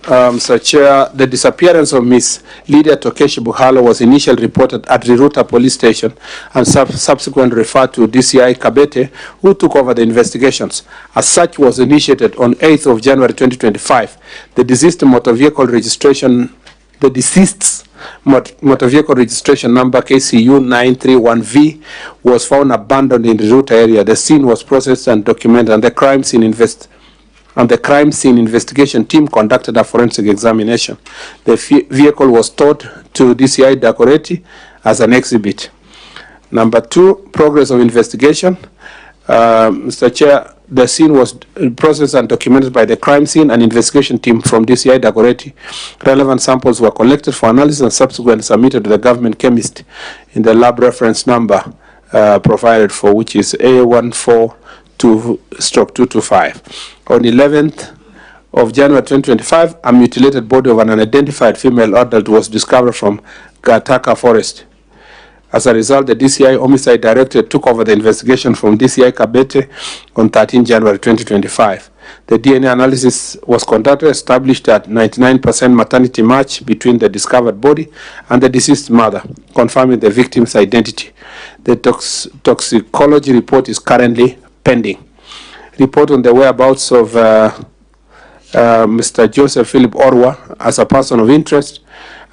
Mr. Chair, the disappearance of Miss Lydia Tokeshi Buhala was initially reported at RUTO Police Station and subsequently referred to DCI Kabete, who took over the investigations. As such was initiated on 8th of January 2025. The deceased's motor vehicle registration number KCU 931V was found abandoned in the RUTO area. The scene was processed and documented, and the crime scene investigation team conducted a forensic examination. The vehicle was towed to DCI Dakoreti as an exhibit. Number 2, progress of investigation. Mr. Chair, The scene was processed and documented by the crime scene and investigation team from DCI Dagoretti. Relevant samples were collected for analysis and subsequently submitted to the government chemist in the lab reference number provided for, which is A142/225. On 11th of January 2025, a mutilated body of an unidentified female adult was discovered from Gataka Forest. As a result, the DCI Homicide Directorate took over the investigation from DCI Kabete on 13 January 2025. The DNA analysis was conducted, established at 99% maternity match between the discovered body and the deceased mother, confirming the victim's identity. The toxicology report is currently pending. Report on the whereabouts of Mr. Joseph Philip Orwa as a person of interest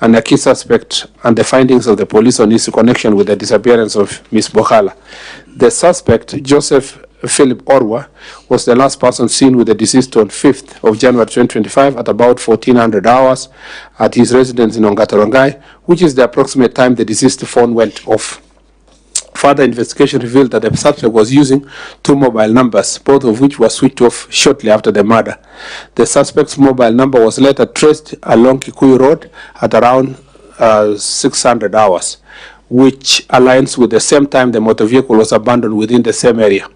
and a key suspect, and the findings of the police on his connection with the disappearance of Ms. Bokhala. The suspect, Joseph Philip Orwa, was the last person seen with the deceased on 5th of January 2025 at about 1400 hours at his residence in Ongatarongai, which is the approximate time the deceased phone went off. Further investigation revealed that the suspect was using 2 mobile numbers, both of which were switched off shortly after the murder. The suspect's mobile number was later traced along Kikuyu Road at around 600 hours, which aligns with the same time the motor vehicle was abandoned within the same area.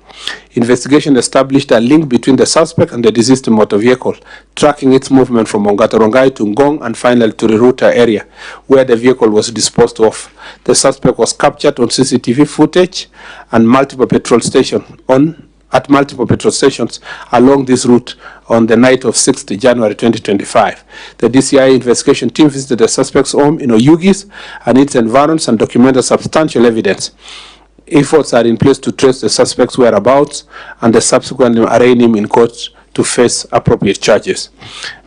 Investigation established a link between the suspect and the deceased motor vehicle, tracking its movement from Ongatarongai to Ngong and finally to the RUTO area, where the vehicle was disposed of. The suspect was captured on CCTV footage and multiple petrol stations along this route on the night of 6th January 2025. The DCI investigation team visited the suspect's home in Oyugis and its environs and documented substantial evidence. Efforts are in place to trace the suspect's whereabouts and subsequently arraign him in court to face appropriate charges.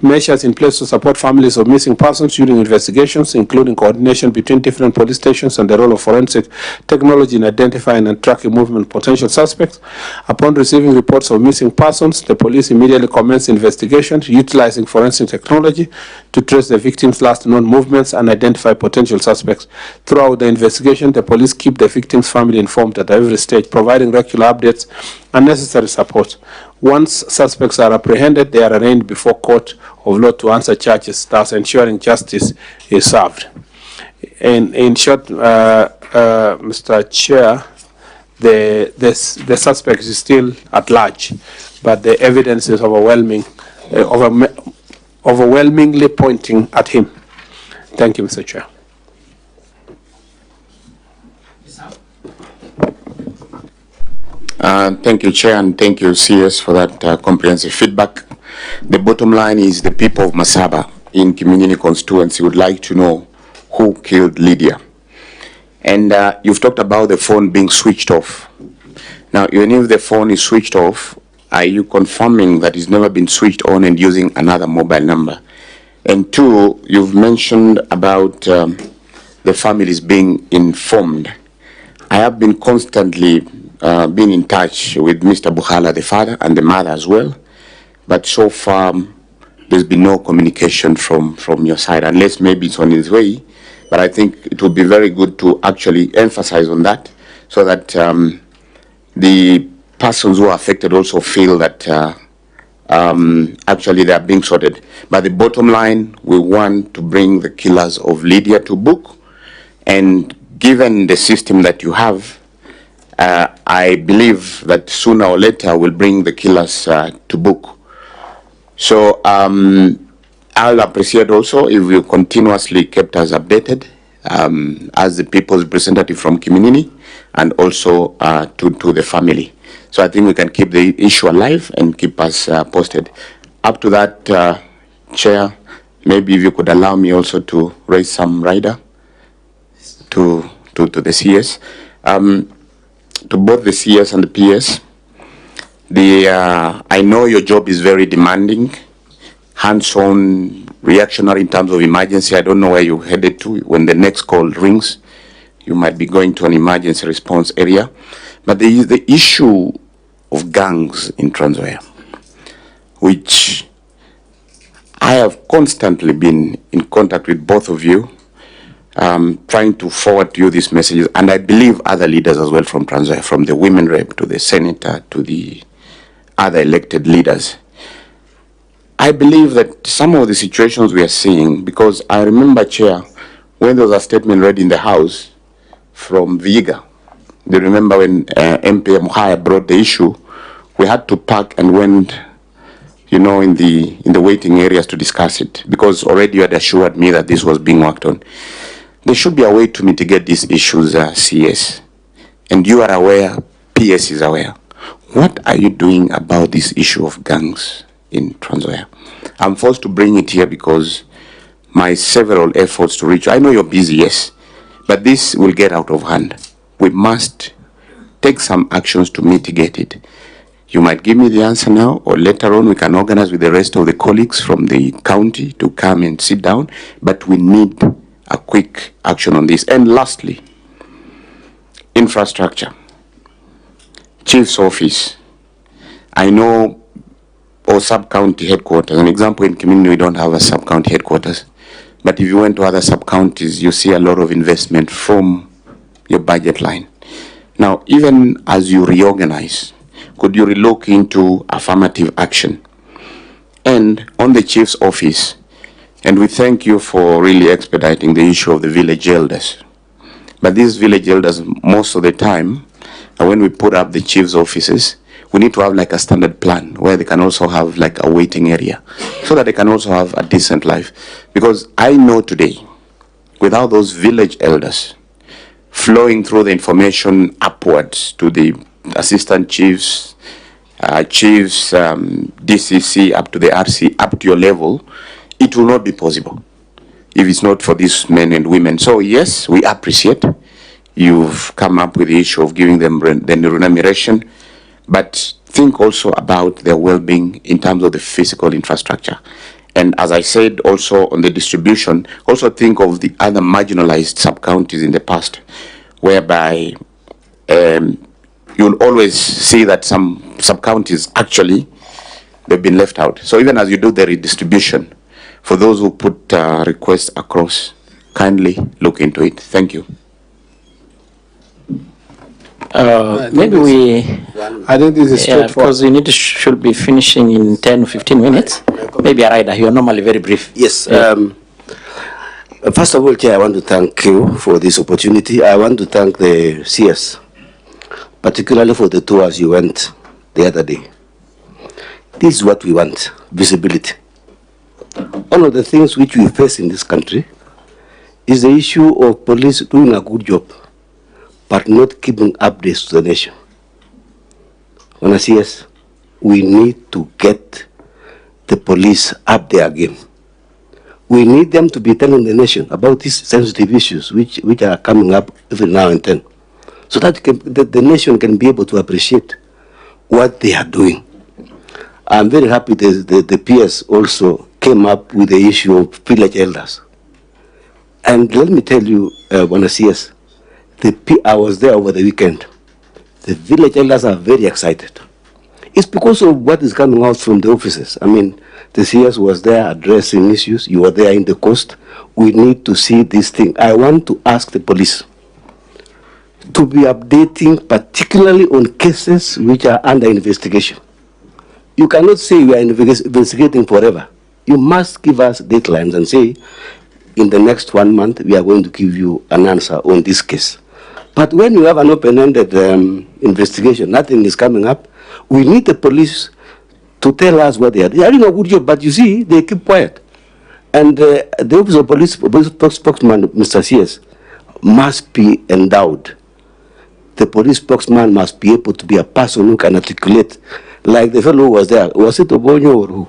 Measures in place to support families of missing persons during investigations, including coordination between different police stations and the role of forensic technology in identifying and tracking movement of potential suspects. Upon receiving reports of missing persons, the police immediately commenced investigations utilizing forensic technology to trace the victims' last known movements and identify potential suspects. Throughout the investigation, the police keep the victim's family informed at every stage, providing regular updates and necessary support. Once suspects are apprehended, they are arraigned before court of law to answer charges, thus ensuring justice is served. In short, Mr. Chair, the suspect is still at large, but the evidence is overwhelmingly pointing at him. Thank you, Mr. Chair. Thank you, Chair, and thank you, CS, for that comprehensive feedback. The bottom line is the people of Masaba in Kiminini constituency would like to know who killed Lydia. And you've talked about the phone being switched off. Now, even if the phone is switched off, are you confirming that it's never been switched on and using another mobile number? And 2, you've mentioned about the families being informed. I have been constantly been in touch with Mr. Bukhala, the father, and the mother as well. But so far, there's been no communication from your side, unless maybe it's on its way. But I think it would be very good to actually emphasize on that so that the persons who are affected also feel that actually they are being sorted. But the bottom line, we want to bring the killers of Lydia to book. And given the system that you have, I believe that sooner or later we'll bring the killers to book. So I'll appreciate also if you continuously kept us updated as the people's representative from Kiminini and also to the family. So I think we can keep the issue alive and keep us posted. Up to that, Chair, maybe if you could allow me also to raise some rider to the CS. To both the CS and the PS, I know your job is very demanding, hands-on, reactionary in terms of emergency. I don't know where you're headed to. When the next call rings, you might be going to an emergency response area. But there is the issue of gangs in Trans Nzoia, which I have constantly been in contact with both of you, trying to forward to you these messages, and I believe other leaders as well from Trans Nzoia, from the women rep to the senator to the other elected leaders. I believe that some of the situations we are seeing, because I remember, Chair, when there was a statement read in the House from Viga, do you remember when MP Muhaya brought the issue, we had to park and went, you know, in the waiting areas to discuss it, because already you had assured me that this was being worked on. There should be a way to mitigate these issues, CS. And you are aware, PS is aware. What are you doing about this issue of gangs in Trans Nzoia? I'm forced to bring it here because my several efforts to reach, I know you're busy, yes, but this will get out of hand. We must take some actions to mitigate it. You might give me the answer now, or later on we can organize with the rest of the colleagues from the county to come and sit down, but we need a quick action on this. And lastly, infrastructure. Chief's office. I know, or sub-county headquarters. An example, in Kimini, we don't have a sub-county headquarters. But if you went to other sub-counties, you see a lot of investment from your budget line. Now, even as you reorganize, could you relook into affirmative action? And on the chief's office, and we thank you for really expediting the issue of the village elders. But these village elders, most of the time, when we put up the chief's offices, we need to have like a standard plan where they can also have like a waiting area so that they can also have a decent life. Because I know today, without those village elders flowing through the information upwards to the assistant chiefs, DCC, up to the RC, up to your level, it will not be possible if it's not for these men and women. So yes, we appreciate you've come up with the issue of giving them the remuneration, but think also about their well-being in terms of the physical infrastructure. And as I said also on the distribution, also think of the other marginalized sub-counties in the past, whereby you'll always see that some sub-counties actually, they've been left out. So even as you do the redistribution, for those who put requests across, kindly look into it. Thank you. Maybe we, I think this is straightforward. because we should be finishing in 10 or 15 minutes. Maybe Raila, you're normally very brief. Yes. First of all, Chair, I want to thank you for this opportunity. I want to thank the CS, particularly for the tours you went the other day. This is what we want, visibility. One of the things which we face in this country is the issue of police doing a good job, but not giving updates to the nation. On a CS, we need to get the police up their game. We need them to be telling the nation about these sensitive issues which are coming up every now and then, so that the nation can be able to appreciate what they are doing. I'm very happy the PS also came up with the issue of village elders. And let me tell you, CS, I was there over the weekend. The village elders are very excited. It's because of what is coming out from the offices. I mean, the CS was there addressing issues. You were there in the coast. We need to see this thing. I want to ask the police to be updating, particularly on cases which are under investigation. You cannot say we are investigating forever. You must give us deadlines and say, in the next 1 month, we are going to give you an answer on this case. But when you have an open-ended investigation, nothing is coming up, we need the police to tell us what they are doing. They are doing a good job, but you see, they keep quiet. And the Office of Police spokesman, Mr. CS, must be endowed. The police spokesman must be able to be a person who can articulate, like the fellow who was there. Was it Obonyo or who?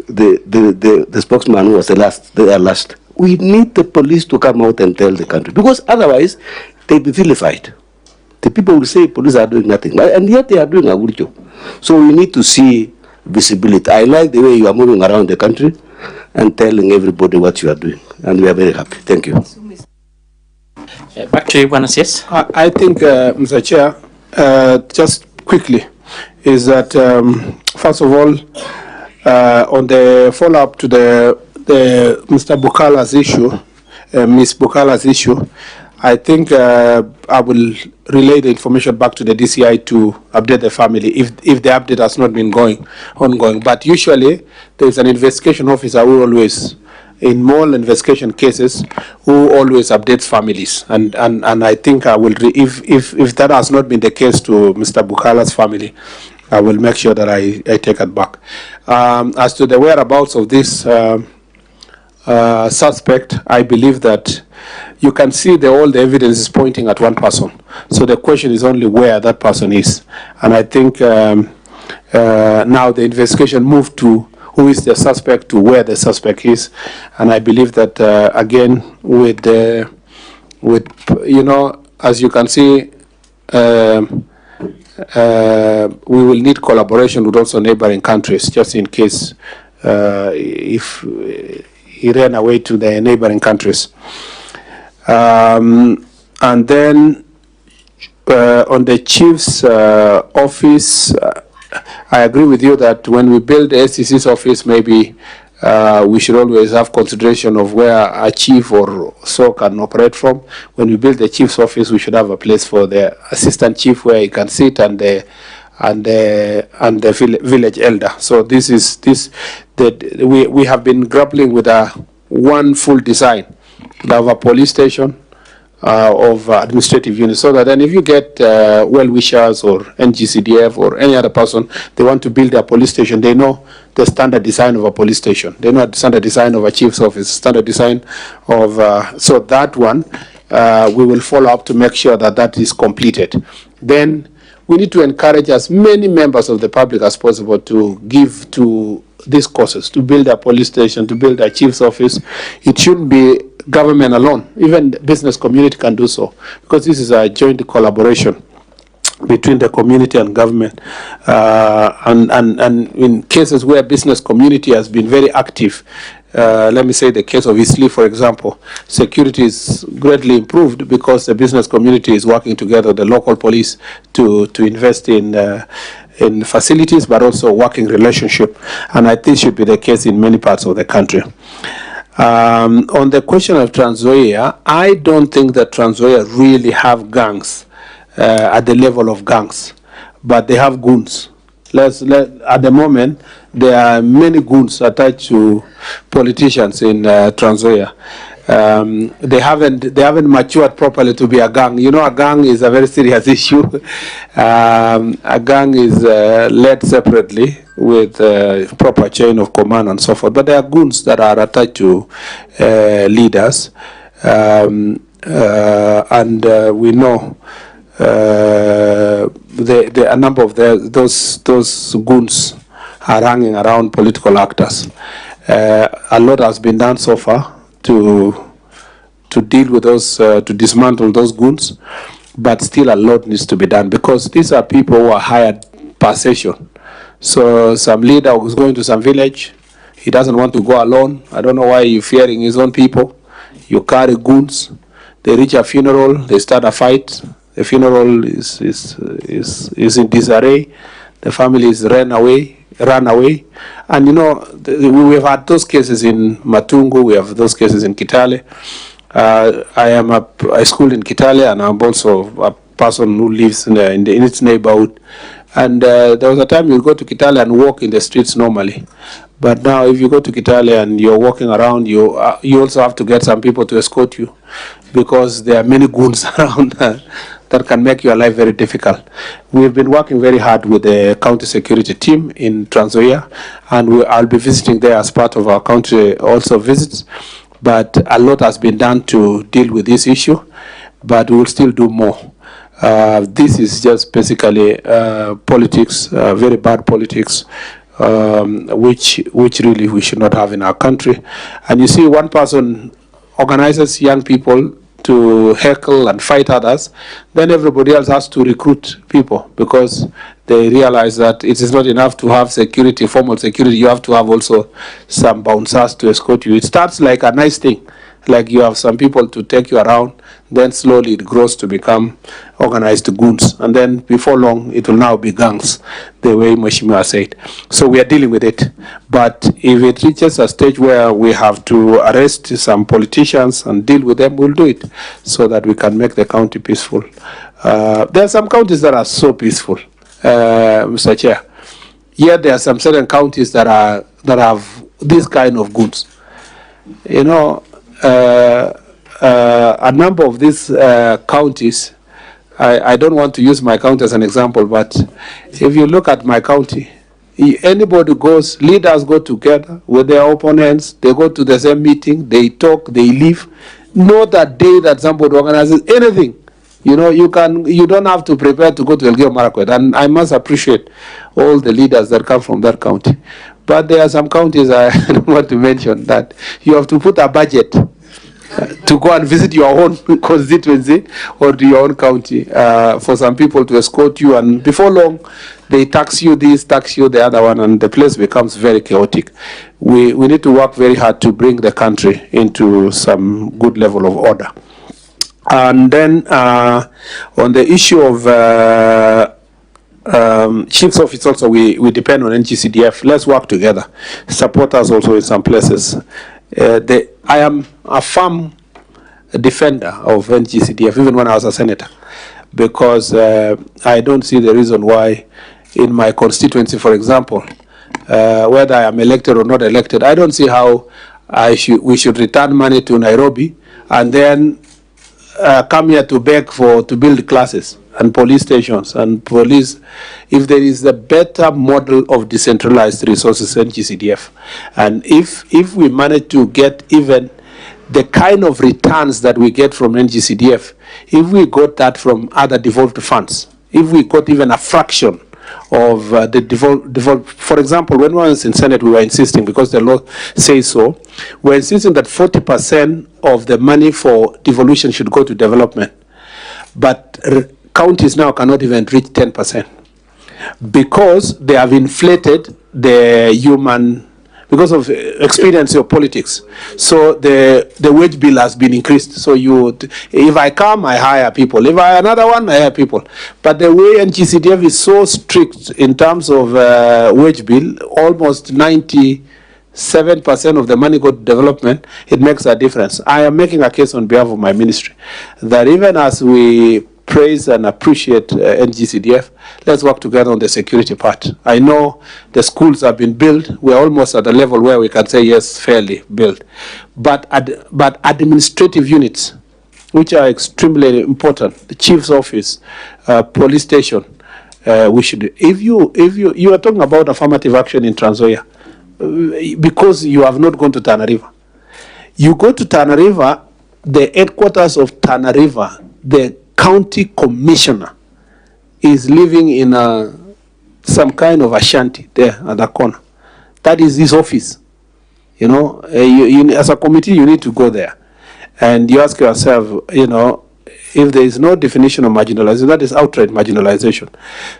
The spokesman who was the last. We need the police to come out and tell the country, because otherwise they'll be vilified. The people will say police are doing nothing, and yet they are doing a good job. So we need to see visibility. I like the way you are moving around the country and telling everybody what you are doing, and we are very happy. Thank you. Back to you, Buenos Aires. I think, Mr. Chair, just quickly, is that first of all, on the follow-up to the Mr. Bukala's issue, Ms. Bukala's issue, I think I will relay the information back to the DCI to update the family if the update has not been ongoing. But usually there is an investigation officer who always, in more investigation cases, who always updates families. And I think I will, if that has not been the case to Mr. Bukala's family, I will make sure that I take it back. As to the whereabouts of this suspect, I believe that you can see all the evidence is pointing at one person. So the question is only where that person is. And I think now the investigation moved to who is the suspect to where the suspect is. And I believe that, again, with you know, as you can see, we will need collaboration with also neighboring countries, just in case if he ran away to the neighboring countries. And then on the chief's office, I agree with you that when we build the SCC's office, maybe we should always have consideration of where a chief or so can operate from. When we build the chief's office, we should have a place for the assistant chief where he can sit and the village elder. So we have been grappling with one full design of a police station of administrative units, so that then if you get well-wishers or NGCDF or any other person, they want to build a police station, they know the standard design of a police station. They know the standard design of a chief's office, standard design of, so that one, we will follow up to make sure that that is completed. Then we need to encourage as many members of the public as possible to give to these causes, to build a police station, to build a chief's office. It shouldn't be government alone. Even the business community can do so, because this is a joint collaboration between the community and government. And in cases where business community has been very active, let me say the case of Eastleigh, for example, security is greatly improved because the business community is working together, the local police, to invest in facilities, but also working relationship. And I think should be the case in many parts of the country. On the question of Trans Nzoia, I don't think that Trans Nzoia really have gangs at the level of gangs, but they have goons. At the moment, there are many goons attached to politicians in Trans Nzoia. They haven't matured properly to be a gang. You know, a gang is a very serious issue. A gang is led separately with proper chain of command and so forth. But there are goons that are attached to leaders, and we know a number of those goons are hanging around political actors. A lot has been done so far to deal with those, to dismantle those goons, but still a lot needs to be done, because these are people who are hired per session. So some leader who's going to some village, he doesn't want to go alone. I don't know why you're fearing his own people. You carry goons. They reach a funeral, they start a fight. The funeral is in disarray. The family is run away. And you know, we have had those cases in Matungu, we have those cases in Kitale. I schooled in Kitale, and I'm also a person who lives in its neighborhood. And there was a time you go to Kitale and walk in the streets normally. But now if you go to Kitale and you're walking around, you also have to get some people to escort you, because there are many goons around that can make your life very difficult. We've been working very hard with the county security team in Trans Nzoia, and I'll be visiting there as part of our county also visits. But a lot has been done to deal with this issue, but we will still do more. This is just basically politics, very bad politics, which really we should not have in our country. And you see, one person organizes young people to heckle and fight others, then everybody else has to recruit people, because they realize that it is not enough to have security, formal security. You have to have also some bouncers to escort you. It starts like a nice thing, Like you have some people to take you around, then slowly it grows to become organized goons. And then before long, it will now be gangs, the way Mheshimiwa said. So we are dealing with it. But if it reaches a stage where we have to arrest some politicians and deal with them, we'll do it so that we can make the county peaceful. There are some counties that are so peaceful, Mr. Chair. Yet there are some certain counties that have this kind of goods. You know, a number of these counties, I don't want to use my county as an example, but if you look at my county, anybody goes, leaders go together with their opponents, they go to the same meeting, they talk, they leave. Not a day that somebody organizes anything. You know, you don't have to prepare to go to Elgeyo Marakwet, and I must appreciate all the leaders that come from that county. But there are some counties I don't want to mention that you have to put a budget to go and visit your own constituency or to your own county for some people to escort you, and before long they tax you this, tax you the other one, and the place becomes very chaotic. We need to work very hard to bring the country into some good level of order. And then on the issue of chief's office also, we depend on NGCDF. Let's work together. Support us also in some places. I am a firm defender of NGCDF, even when I was a senator, because I don't see the reason why in my constituency, for example, whether I am elected or not elected, I don't see how we should return money to Nairobi and then come here to beg to build classes and police stations and police. If there is a better model of decentralized resources in GCDF, and if we manage to get even the kind of returns that we get from NGCDF, if we got that from other devolved funds, if we got even a fraction of the devolved, for example, when we were in Senate, we were insisting, because the law says so, we're insisting that 40% of the money for devolution should go to development. But counties now cannot even reach 10% because they have inflated the human, because of experience of politics. So the wage bill has been increased. So if I come, I hire people. If I another one, I hire people. But the way NGCDF is so strict in terms of wage bill, almost 97% of the money go to development, it makes a difference. I am making a case on behalf of my ministry that even as we praise and appreciate NGCDF, let's work together on the security part. I know the schools have been built. We're almost at a level where we can say, yes, fairly built. But administrative units, which are extremely important, the chief's office, police station, we should, if you are talking about affirmative action in Trans Nzoia, because you have not gone to Tana River. You go to Tana River, the headquarters of Tana River, the county commissioner is living in some kind of a shanty there at the corner. That is his office. You know, as a committee, you need to go there. And you ask yourself, you know, if there is no definition of marginalization, that is outright marginalization.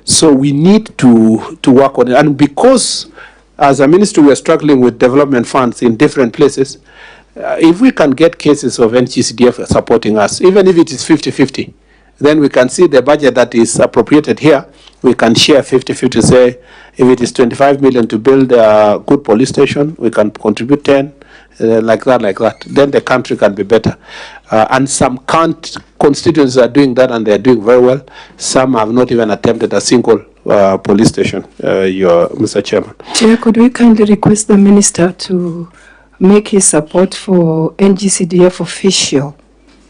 So we need to work on it. And because as a ministry, we are struggling with development funds in different places, if we can get cases of NGCDF supporting us, even if it is 50-50, then we can see the budget that is appropriated here. We can share 50-50, say, if it is 25 million to build a good police station, we can contribute 10, like that. Then the country can be better. And some constituencies are doing that, and they're doing very well. Some have not even attempted a single police station, Mr. Chairman. Chair, could we kindly request the minister to make his support for NGCDF official